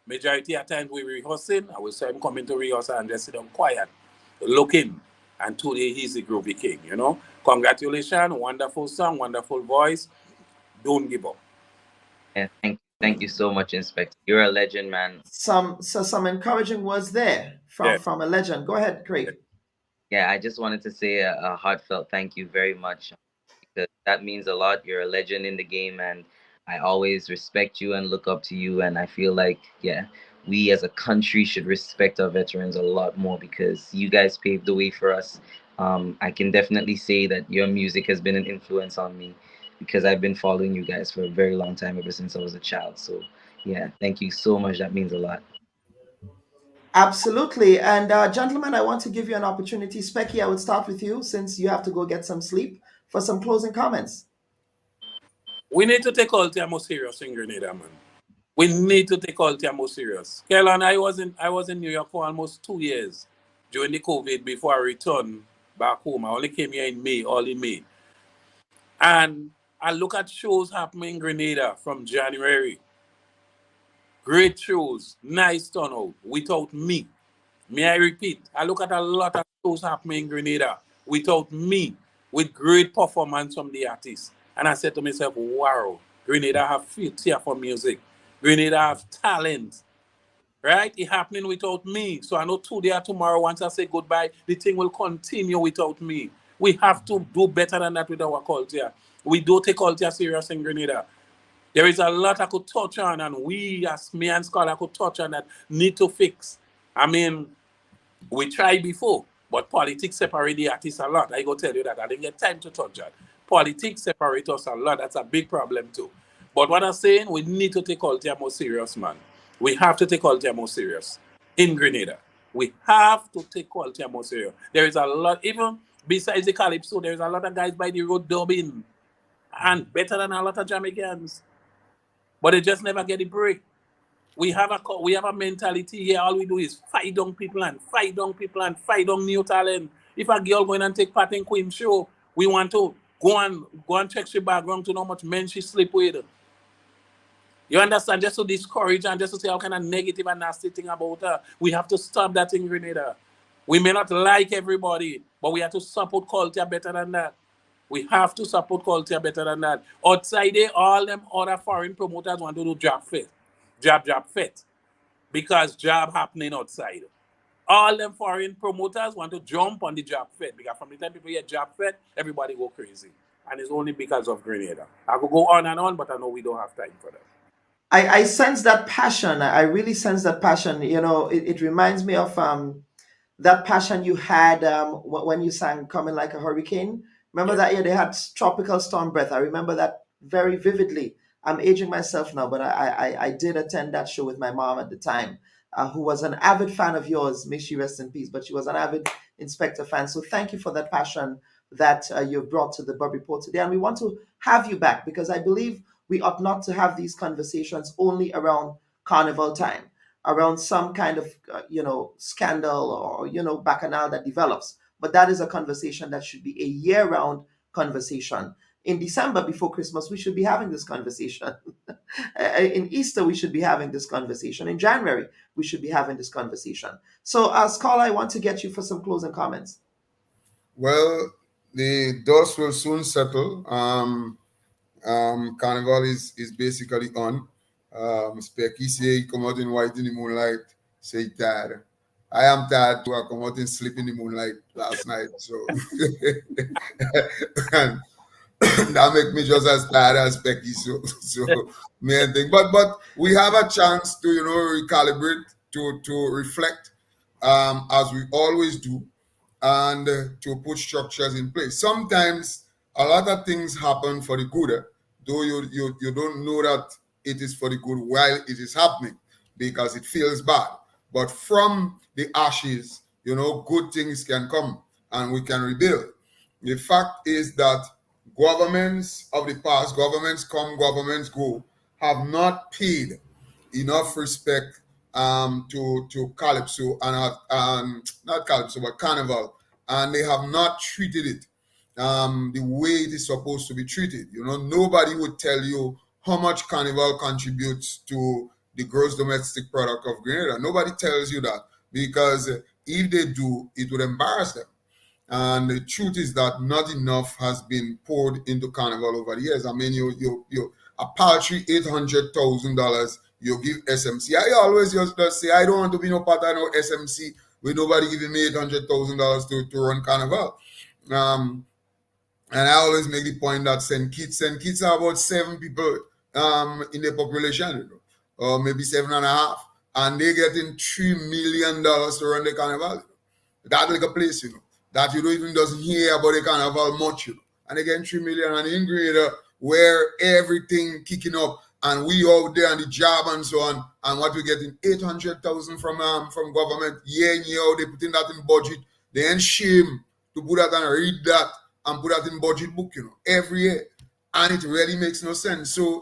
Majority of times we rehearsing, I will see him coming to rehearsal and just sit down quiet, looking. And today he's the groovy king, you know. Congratulations, wonderful song, wonderful voice. Don't give up. Yeah, thank you so much, Inspector. You're a legend, man. Some encouraging words there from a legend. Go ahead, Craig. Yeah, I just wanted to say a heartfelt thank you very much, because that means a lot. You're a legend in the game, and I always respect you and look up to you. And I feel like, yeah, we as a country should respect our veterans a lot more, because you guys paved the way for us. I can definitely say that your music has been an influence on me, because I've been following you guys for a very long time, ever since I was a child. So, yeah, thank you so much. That means a lot. Absolutely. And gentlemen, I want to give you an opportunity. Specky, I would start with you since you have to go get some sleep for some closing comments. We need to take Althea more serious in Grenada, man. We need to take Althea more serious. Kellan, I was in New York for almost 2 years during the COVID before I returned back home. I only came here in May, early May. And I look at shows happening in Grenada from January. Great shows, nice turnout, without me. May I repeat, I look at a lot of shows happening in Grenada without me, with great performance from the artists. And I said to myself, wow, Grenada have future for music. Grenada have talent, right? It happening without me. So I know today or tomorrow, once I say goodbye, the thing will continue without me. We have to do better than that with our culture. We do take culture serious in Grenada. There is a lot I could touch on, and we, as me and Scholar, could touch on that need to fix. I mean, we tried before, but politics separate the artists a lot. I go tell you that. I didn't get time to touch that. Politics separate us a lot. That's a big problem too. But what I'm saying, we need to take culture more serious, man. We have to take culture more serious in Grenada. We have to take culture more serious. There is a lot, even besides the Calypso, there is a lot of guys by the road dubbing, and better than a lot of Jamaicans. But they just never get a break. We have a mentality here. All we do is fight down people and fight down people and fight down new talent. If a girl going and take part in Queen show, we want to go and check her background to know how much men she sleep with. You understand? Just to discourage and just to say how kind of negative and nasty thing about her. We have to stop that in Grenada. We may not like everybody, but we have to support culture better than that. We have to support culture better than that. Outside there, all them other foreign promoters want to do job fit. Because job happening outside. All them foreign promoters want to jump on the job fit. Because from the time people hear job fit, everybody go crazy. And it's only because of Grenada. I could go on and on, but I know we don't have time for that. I sense that passion. I really sense that passion. You know, it reminds me of that passion you had when you sang Coming Like a Hurricane. Remember that year they had Tropical Storm Breath. I remember that very vividly. I'm aging myself now, but I did attend that show with my mom at the time, who was an avid fan of yours. May she rest in peace. But she was an avid Inspector fan. So thank you for that passion that you've brought to the Bubb Report today. And we want to have you back, because I believe we ought not to have these conversations only around Carnival time, around some kind of, scandal or, bacchanal that develops. But that is a conversation that should be a year-round conversation. In December, before Christmas, we should be having this conversation. In Easter, we should be having this conversation. In January, we should be having this conversation. So, Scholar, I want to get you for some closing comments. Well, the dust will soon settle. Carnival is basically on. Specky say he come out in white in the moonlight, say he tired. I am tired too. I come out and sleep in the moonlight last night. So and that make me just as tired as Specky. So main thing. But we have a chance to recalibrate, to reflect, as we always do, and to put structures in place. Sometimes a lot of things happen for the good, though you don't know that it is for the good while it is happening, because it feels bad. But from the ashes, good things can come and we can rebuild. The fact is that governments of the past, governments come, governments go, have not paid enough respect to Calypso and not Calypso but Carnival, and they have not treated it the way it is supposed to be treated. You know, nobody would tell you how much Carnival contributes to the gross domestic product of Grenada. Nobody tells you that, because if they do, it would embarrass them. And the truth is that not enough has been poured into Carnival over the years. I mean, you a paltry $800,000 you give SMC. I always just say I don't want to be no part of no SMC with nobody giving me $800,000 to run Carnival. And I always make the point that St. Kitts are about 7 people in the population, you know, or maybe 7.5, and they getting $3 million to run the Carnival. That like a place, you know, that you don't even doesn't hear about the Carnival much, you know. And they getting 3 million, and in Grenada, where everything kicking up, and we out there on the job and so on, and what we getting 800,000 from government year in year out. They putting that in budget. They ain't shame to put that and read that and put that in budget book, you know, every year, and it really makes no sense. So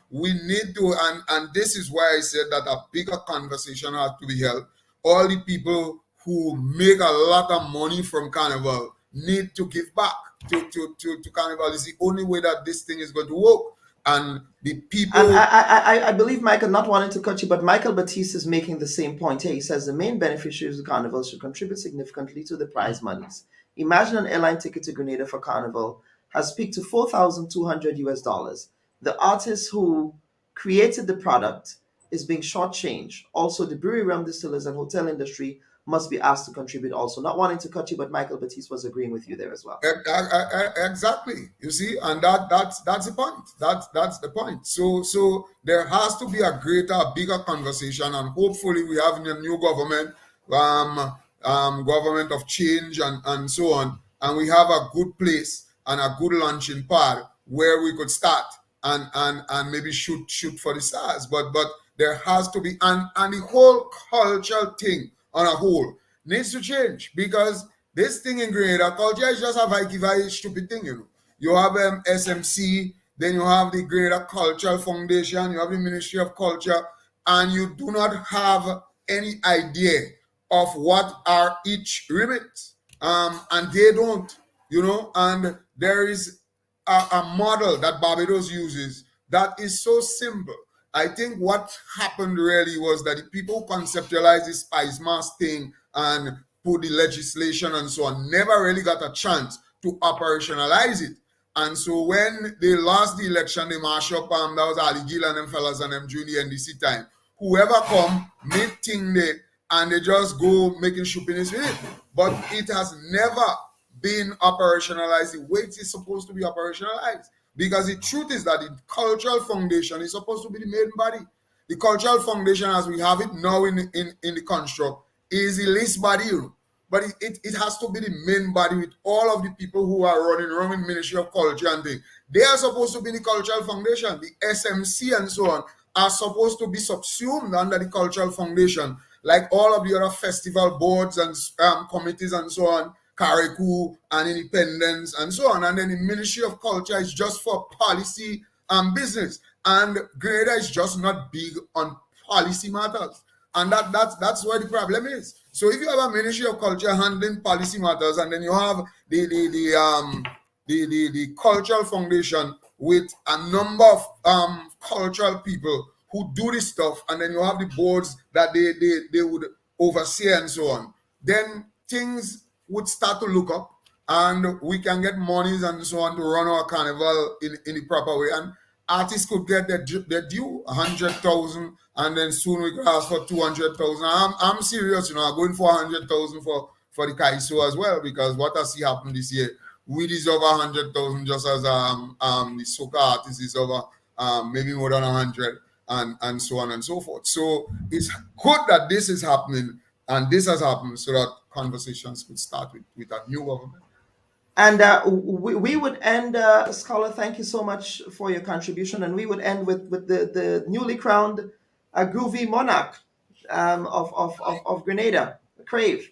we need to, and this is why I said that a bigger conversation has to be held. All the people who make a lot of money from Carnival need to give back to Carnival. It's the only way that this thing is going to work. And the people... And I believe, Michael, not wanting to cut you, but Michael Batiste is making the same point here. He says the main beneficiaries of Carnival should contribute significantly to the prize monies. Imagine an airline ticket to Grenada for Carnival has peaked to $4,200 US. The artist who created the product is being shortchanged. Also, the brewery, rum distillers, and hotel industry must be asked to contribute also. Not wanting to cut you, but Michael Batiste was agreeing with you there as well. Exactly. You see, and that's the point. That's the point. So there has to be a greater, bigger conversation, and hopefully we have a new government, government of change and so on, and we have a good place and a good launching pad where we could start and maybe shoot for the stars. But there has to be, and the whole cultural thing on a whole needs to change, because this thing in Grenada, culture is just a very stupid thing, you know. You have SMC, then you have the Grenada Cultural Foundation, you have the Ministry of Culture, and you do not have any idea of what are each remit. And they don't, you know, and there is a model that Barbados uses that is so simple. I think what happened really was that the people who conceptualized this Spice Mass thing and put the legislation and so on never really got a chance to operationalize it. And so when they lost the election, they mash up, that was Ali Gill and them fellas and them during the NDC time. Whoever come, make thing there, and they just go making shoppiness with it. But it has never been operationalized the way it is supposed to be operationalized. Because the truth is that the cultural foundation is supposed to be the main body. The cultural foundation, as we have it now in the construct, is the least body, but it has to be the main body with all of the people who are running around in Ministry of Culture and things. They are supposed to be the cultural foundation. The SMC and so on are supposed to be subsumed under the cultural foundation, like all of the other festival boards and committees and so on. Karikou and Independence and so on, and then the Ministry of Culture is just for policy and business, and Grenada is just not big on policy matters, and that's where the problem is. So if you have a Ministry of Culture handling policy matters, and then you have the cultural foundation with a number of cultural people who do this stuff, and then you have the boards that they would oversee and so on, then things would start to look up, and we can get monies and so on to run our carnival in the proper way. And artists could get their due, 100,000, and then soon we could ask for 200,000. I'm serious, you know. I'm going for 100,000 for the Calypso as well, because what I see happen this year, we deserve 100,000 just as the Soca artists deserve maybe more than 100, and so on and so forth. So it's good that this is happening, and this has happened, so that conversations could start with a new government. And we would end, Scholar, thank you so much for your contribution. And we would end with the newly crowned groovy monarch of Grenada, Crave.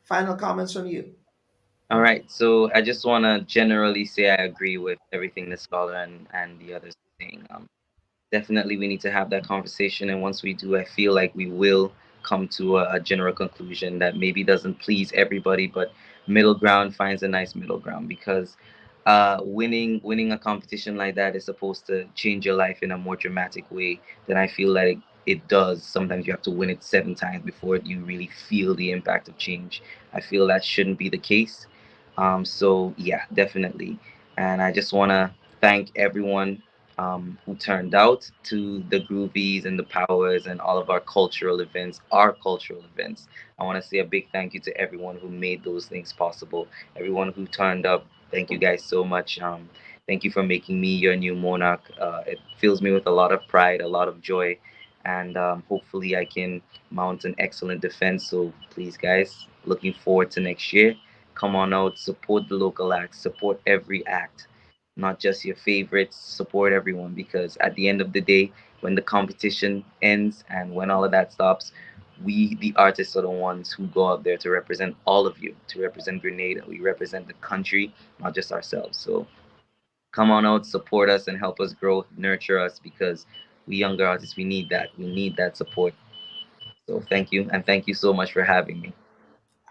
Final comments from you. All right. So I just want to generally say I agree with everything the Scholar and the others are saying. definitely we need to have that conversation. And once we do, I feel like we will come to a general conclusion that maybe doesn't please everybody, but middle ground finds a nice middle ground, because winning a competition like that is supposed to change your life in a more dramatic way than I feel like it does. Sometimes you have to win it 7 times before you really feel the impact of change. I feel that shouldn't be the case. So yeah, definitely. And I just want to thank everyone who turned out to the Groovies and the Powers and all of our cultural events, I want to say a big thank you to everyone who made those things possible, everyone who turned up. Thank you guys so much. Thank you for making me your new monarch. It fills me with a lot of pride, a lot of joy, and hopefully I can mount an excellent defense. So please, guys, looking forward to next year. Come on out, support the local acts, support every act, not just your favorites, support everyone, because at the end of the day, when the competition ends and when all of that stops, we, the artists, are the ones who go out there to represent all of you, to represent Grenada. We represent the country, not just ourselves. So come on out, support us, and help us grow, nurture us, because we younger artists, we need that. We need that support. So thank you, and thank you so much for having me.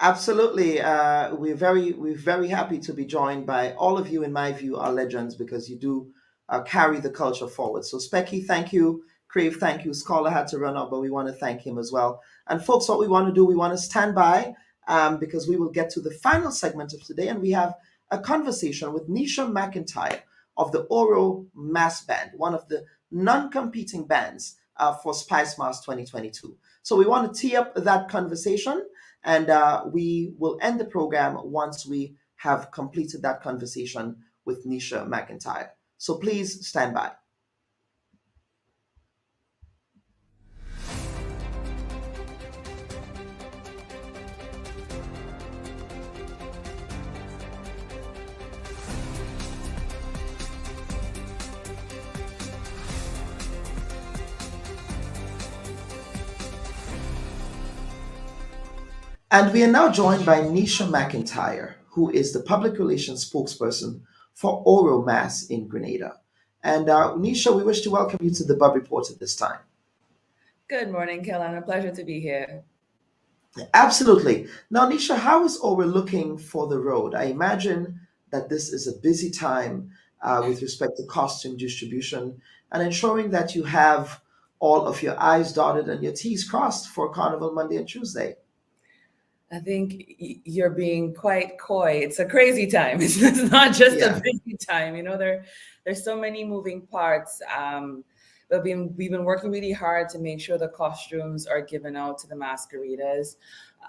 Absolutely. We're very happy to be joined by all of you. In my view, are legends because you do carry the culture forward. So Specky, thank you. Crave, thank you. Scholar had to run up, but we want to thank him as well. And folks, what we want to do, we want to stand by because we will get to the final segment of today, and we have a conversation with Nisha McIntyre of the Oro Mass Band, one of the non-competing bands for Spice Mass 2022. So we want to tee up that conversation, and we will end the program once we have completed that conversation with Nisha McIntyre. So please stand by. And we are now joined by Nisha McIntyre, who is the public relations spokesperson for Oro Mass in Grenada. And Nisha, we wish to welcome you to the Bubb Report at this time. Good morning, Kellan. A pleasure to be here. Absolutely. Now, Nisha, how is Oro looking for the road? I imagine that this is a busy time with respect to costume distribution and ensuring that you have all of your I's dotted and your T's crossed for Carnival Monday and Tuesday. I think you're being quite coy. It's a crazy time. It's not just a busy time. You know, there's so many moving parts. But we've been working really hard to make sure the costumes are given out to the masqueraders.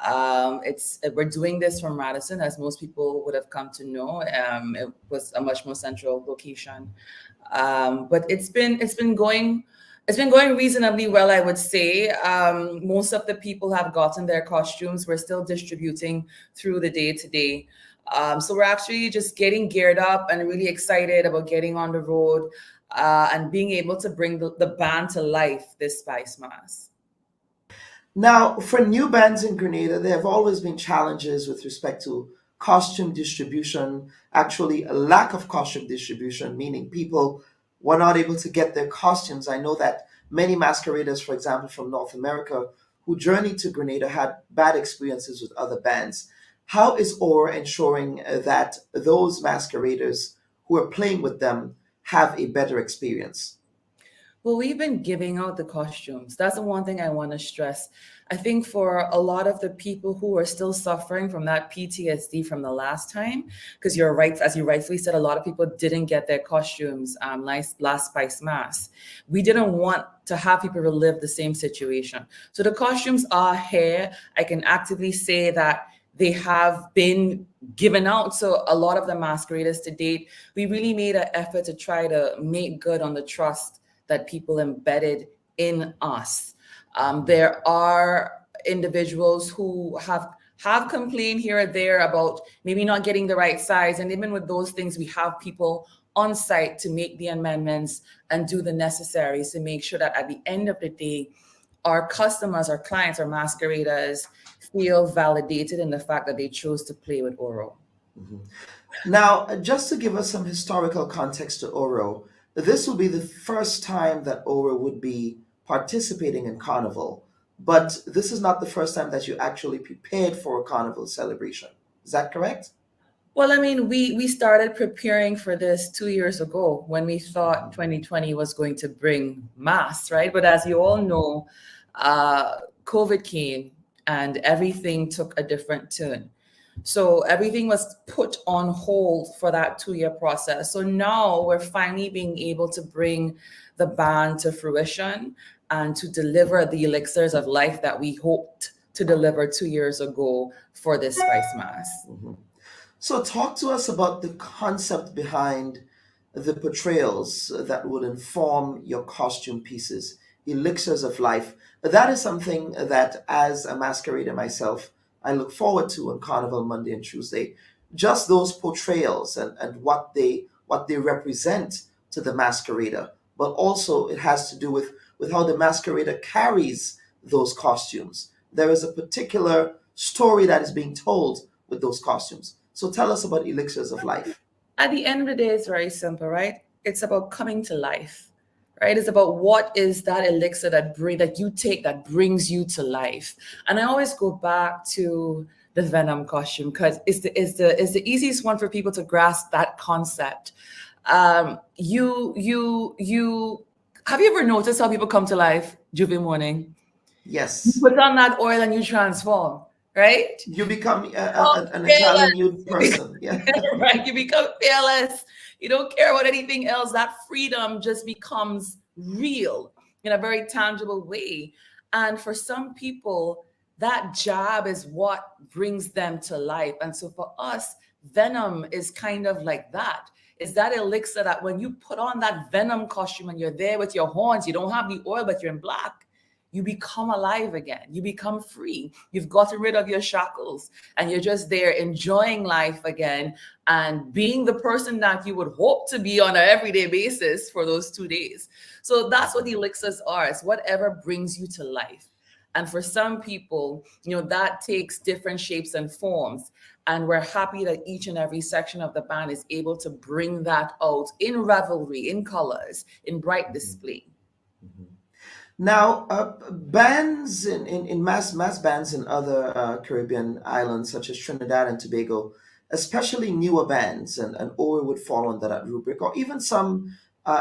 We're doing this from Radisson, as most people would have come to know. It was a much more central location, but it's been going reasonably well, I would say. Most of the people have gotten their costumes. We're still distributing through the day to day. So we're actually just getting geared up and really excited about getting on the road and being able to bring the band to life this Spice Mass. Now, for new bands in Grenada, there have always been challenges with respect to costume distribution, actually a lack of costume distribution, meaning people were not able to get their costumes. I know that many masqueraders, for example, from North America, who journeyed to Grenada had bad experiences with other bands. How is Oro ensuring that those masqueraders who are playing with them have a better experience? Well, we've been giving out the costumes. That's the one thing I want to stress. I think for a lot of the people who are still suffering from that PTSD from the last time, because you're right, as you rightfully said, a lot of people didn't get their costumes last Spice Mass. We didn't want to have people relive the same situation. So the costumes are here. I can actively say that they have been given out. So a lot of the masqueraders to date, we really made an effort to try to make good on the trust that people embedded in us. There are individuals who have complained here or there about maybe not getting the right size. And even with those things, we have people on site to make the amendments and do the necessaries to make sure that at the end of the day, our customers, our clients, our masqueraders feel validated in the fact that they chose to play with Oro. Mm-hmm. Now, just to give us some historical context to Oro, This will be the first time that Oro would be participating in Carnival, but this is not the first time that you actually prepared for a Carnival celebration. Is that correct? Well, I mean, we started preparing for this 2 years ago when we thought 2020 was going to bring mass, right? But as you all know, COVID came and everything took a different turn. So everything was put on hold for that 2-year process. So now we're finally being able to bring the band to fruition and to deliver the elixirs of life that we hoped to deliver 2 years ago for this Spice Mass. So talk to us about the concept behind the portrayals that would inform your costume pieces, elixirs of life. That is something that, as a masquerader myself, I look forward to on Carnival Monday and Tuesday. Just those portrayals and what they represent to the masquerader. But also it has to do with how the masquerader carries those costumes. There is a particular story that is being told with those costumes. So tell us about elixirs of life. At the end of the day, it's very simple, right? It's about coming to life, right? It's about what is that elixir that you take that brings you to life. And I always go back to the Venom costume because it's the easiest one for people to grasp that concept. You have you ever noticed how people come to life Juve morning? Yes. You put on that oil and you transform. Right? You become an Italian youth person. Yeah. Right. You become fearless. You don't care about anything else. That freedom just becomes real in a very tangible way. And for some people, that job is what brings them to life. And so for us, Venom is kind of like that. It's that elixir that when you put on that Venom costume and you're there with your horns, you don't have the oil, but you're in black. You become alive again. You become free. You've gotten rid of your shackles and you're just there enjoying life again and being the person that you would hope to be on an everyday basis for those 2 days. So that's what the elixirs are. It's whatever brings you to life. And for some people, that takes different shapes and forms. And we're happy that each and every section of the band is able to bring that out in revelry, in colors, in bright display. Now, bands in mass bands in other Caribbean islands such as Trinidad and Tobago, especially newer bands, and Oro would fall under that rubric, or even some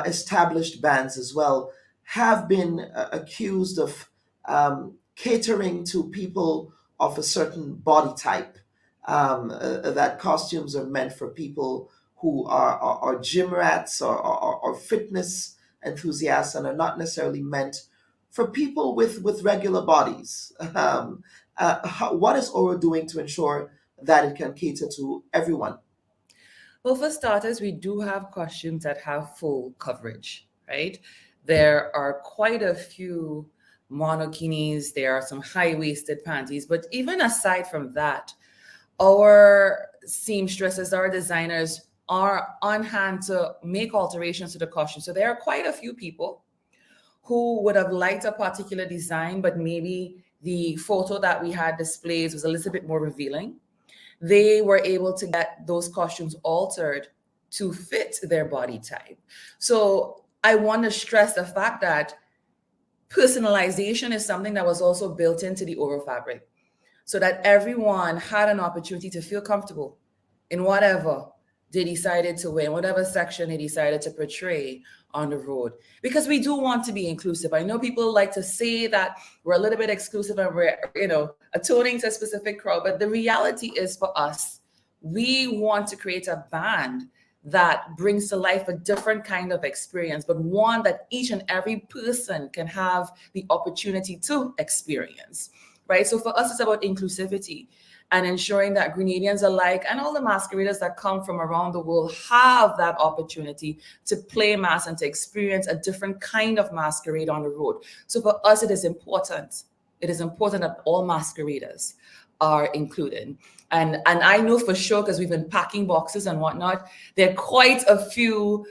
established bands as well, have been accused of catering to people of a certain body type, that costumes are meant for people who are gym rats or fitness enthusiasts and are not necessarily meant for people with regular bodies. What is Oro doing to ensure that it can cater to everyone? Well, for starters, we do have costumes that have full coverage, right? There are quite a few monokinis, there are some high-waisted panties, but even aside from that, our seamstresses, our designers are on hand to make alterations to the costume. So there are quite a few people who would have liked a particular design, but maybe the photo that we had displayed was a little bit more revealing. They were able to get those costumes altered to fit their body type. So I want to stress the fact that personalization is something that was also built into the Oro fabric so that everyone had an opportunity to feel comfortable in whatever they decided to wear, whatever section they decided to portray on the road, because we do want to be inclusive. I know people like to say that we're a little bit exclusive and we're, attuning to a specific crowd, but the reality is for us, we want to create a band that brings to life a different kind of experience, but one that each and every person can have the opportunity to experience, right? So for us, it's about inclusivity and ensuring that Grenadians alike and all the masqueraders that come from around the world have that opportunity to play mass and to experience a different kind of masquerade on the road. So for us, it is important. It is important that all masqueraders are included. And I know for sure, because we've been packing boxes and whatnot, there are quite a few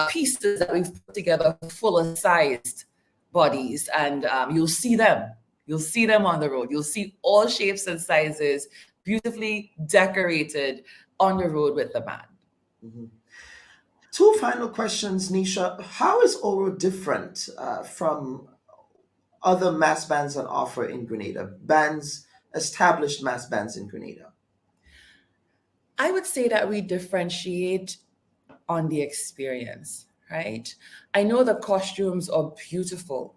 pieces that we've put together, fuller sized bodies, and you'll see them. You'll see them on the road. You'll see all shapes and sizes, beautifully decorated on the road with the band. Two final questions, Nisha. How is Oro different from other mass bands on offer in Grenada? Established mass bands in Grenada. I would say that we differentiate on the experience, right? I know the costumes are beautiful,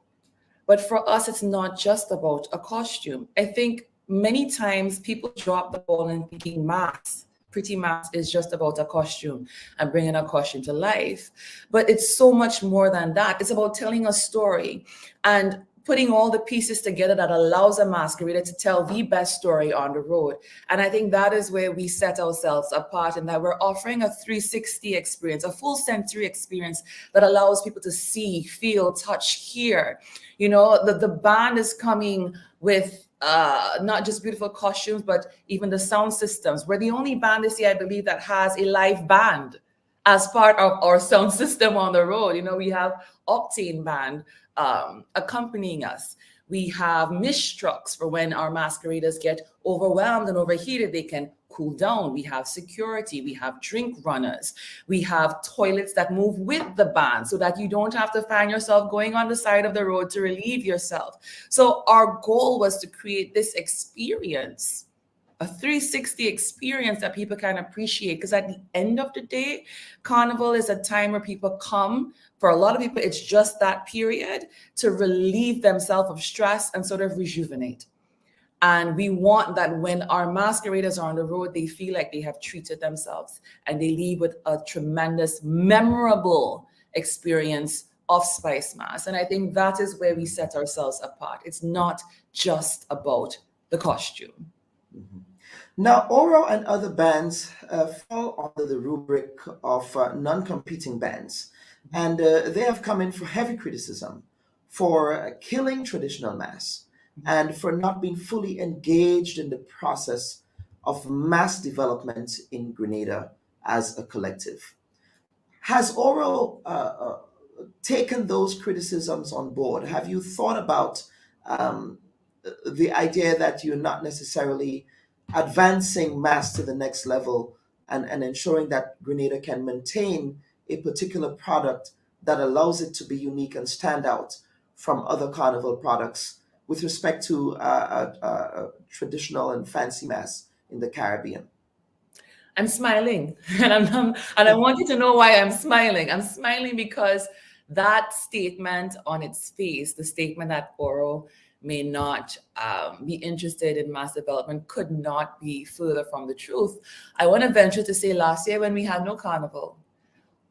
but for us, it's not just about a costume. I think many times people drop the ball in thinking mass, pretty mass is just about a costume and bringing a costume to life. But it's so much more than that. It's about telling a story and putting all the pieces together that allows a masquerader to tell the best story on the road. And I think that is where we set ourselves apart, in that we're offering a 360 experience, a full sensory experience that allows people to see, feel, touch, hear. You know, the band is coming with not just beautiful costumes, but even the sound systems. We're the only band this year, I believe, that has a live band as part of our sound system on the road. You know, we have Octane Band accompanying us. We have mist trucks for when our masqueraders get overwhelmed and overheated, they can cool down. We have security, we have drink runners, we have toilets that move with the band so that you don't have to find yourself going on the side of the road to relieve yourself. So our goal was to create this experience, a 360 experience that people can appreciate, because at the end of the day, Carnival is a time where people come. For a lot of people, it's just that period to relieve themselves of stress and sort of rejuvenate. And we want that when our masqueraders are on the road, they feel like they have treated themselves and they leave with a tremendous, memorable experience of Spice Mass. And I think that is where we set ourselves apart. It's not just about the costume. Now, Oro and other bands fall under the rubric of non-competing bands, and they have come in for heavy criticism for killing traditional mass and for not being fully engaged in the process of mass development in Grenada as a collective. Has Oro taken those criticisms on board? Have you thought about the idea that you're not necessarily advancing mass to the next level and ensuring that Grenada can maintain a particular product that allows it to be unique and stand out from other carnival products with respect to traditional and fancy mass in the Caribbean? I'm smiling, and I want you to know why I'm smiling. I'm smiling because that statement on its face, the statement that Oro may not be interested in mass development, could not be further from the truth. I want to venture to say last year, when we had no carnival,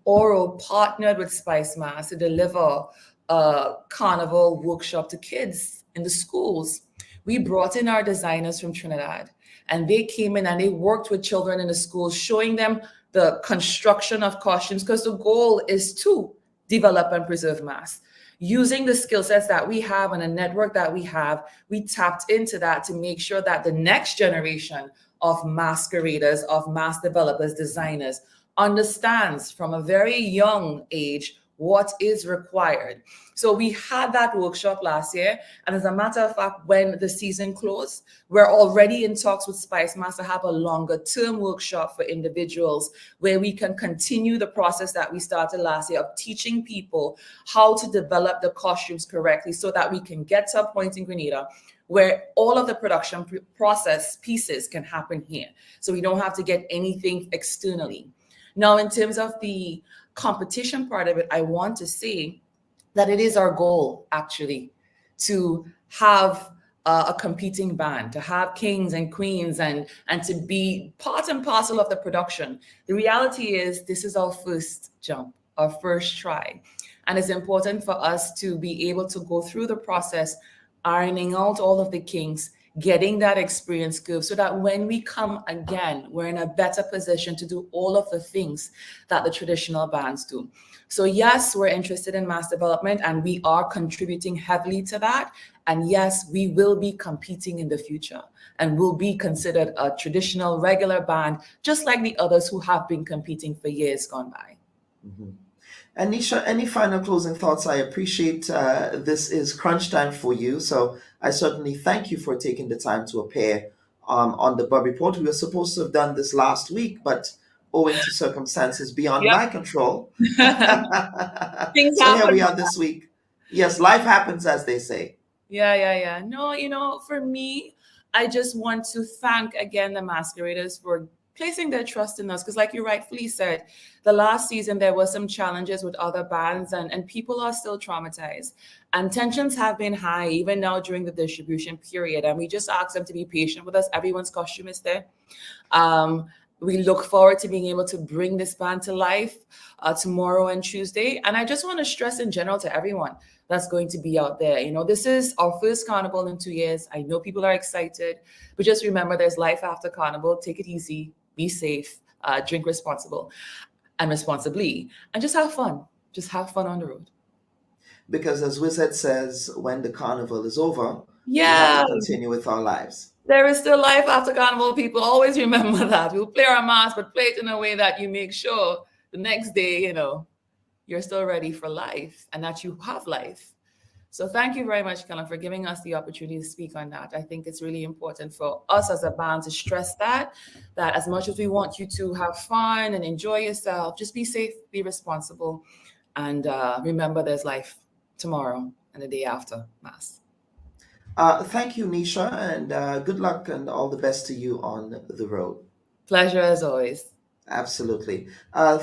Oro partnered with Spice Mass to deliver a carnival workshop to kids in the schools. We brought in our designers from Trinidad, and they came in and they worked with children in the schools, showing them the construction of costumes, because the goal is to develop and preserve mass. Using the skill sets that we have and a network that we have, we tapped into that to make sure that the next generation of masqueraders, of mass developers, designers, understands from a very young age what is required. So we had that workshop last year. And as a matter of fact, when the season closed, we're already in talks with Spice Mass to have a longer term workshop for individuals where we can continue the process that we started last year of teaching people how to develop the costumes correctly so that we can get to a point in Grenada where all of the production process pieces can happen here. So we don't have to get anything externally. Now, in terms of the competition part of it, I want to say that it is our goal, actually, to have a competing band, to have kings and queens and to be part and parcel of the production. The reality is this is our first jump, our first try. And it's important for us to be able to go through the process, ironing out all of the kinks, getting that experience curve so that when we come again, we're in a better position to do all of the things that the traditional bands do. So yes, we're interested in mass development and we are contributing heavily to that. And yes, we will be competing in the future and will be considered a traditional regular band, just like the others who have been competing for years gone by. Mm-hmm. And Nisha, any final closing thoughts? I appreciate this is crunch time for you. So I certainly thank you for taking the time to appear on the Bubb Report. We were supposed to have done this last week, but owing to circumstances beyond Yep. my control. Things So here happen. we are this week. Yes, life happens, as they say. Yeah. No, for me, I just want to thank again the masqueraders for placing their trust in us. Because like you rightfully said, the last season there was some challenges with other bands and people are still traumatized. And tensions have been high even now during the distribution period. And we just ask them to be patient with us. Everyone's costume is there. We look forward to being able to bring this band to life tomorrow and Tuesday. And I just want to stress in general to everyone that's going to be out there. This is our first carnival in 2 years. I know people are excited, but just remember there's life after carnival. Take it easy, be safe, drink responsibly, and just have fun. Just have fun on the road. Because as Wizard says, when the carnival is over, we Yeah. have to continue with our lives. There is still life after carnival, people. Always remember that. We'll play our mass, but play it in a way that you make sure the next day, you're still ready for life and that you have life. So thank you very much, Kellen, for giving us the opportunity to speak on that. I think it's really important for us as a band to stress that as much as we want you to have fun and enjoy yourself, just be safe, be responsible, and remember there's life tomorrow and the day after Mass. Thank you, Nisha, and good luck and all the best to you on the road. Pleasure as always. Absolutely.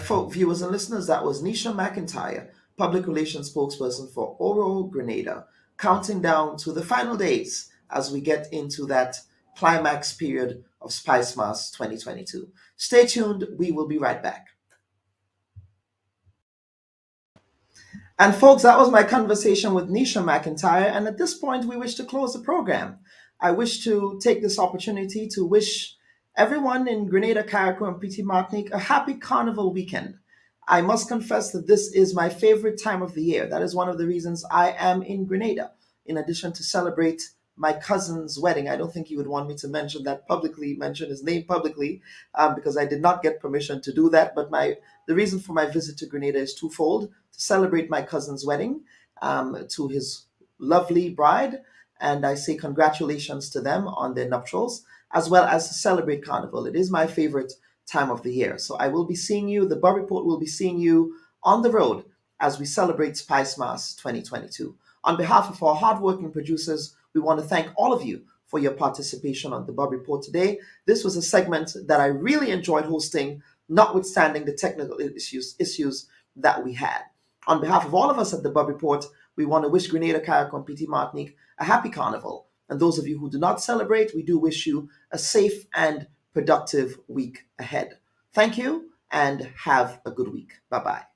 For viewers and listeners, that was Nisha McIntyre, Public Relations Spokesperson for Oro Grenada, counting down to the final days as we get into that climax period of Spice Mass 2022. Stay tuned. We will be right back. And folks, that was my conversation with Nisha McIntyre. And at this point, we wish to close the program. I wish to take this opportunity to wish everyone in Grenada, Carriacou, and Petit Martinique a happy carnival weekend. I must confess that this is my favorite time of the year. That is one of the reasons I am in Grenada, in addition to celebrate my cousin's wedding. I don't think he would want me to mention his name publicly, because I did not get permission to do that. But the reason for my visit to Grenada is twofold: to celebrate my cousin's wedding to his lovely bride, and I say congratulations to them on their nuptials, as well as to celebrate Carnival. It is my favorite time of the year. So I will be seeing you, the Bubb Report will be seeing you on the road as we celebrate Spice Mass 2022. On behalf of our hardworking producers, we want to thank all of you for your participation on the Bubb Report today. This was a segment that I really enjoyed hosting, notwithstanding the technical issues that we had. On behalf of all of us at the Bubb Report, we want to wish Grenada, Carriacou, and Petit Martinique a happy carnival. And those of you who do not celebrate, we do wish you a safe and productive week ahead. Thank you and have a good week. Bye-bye.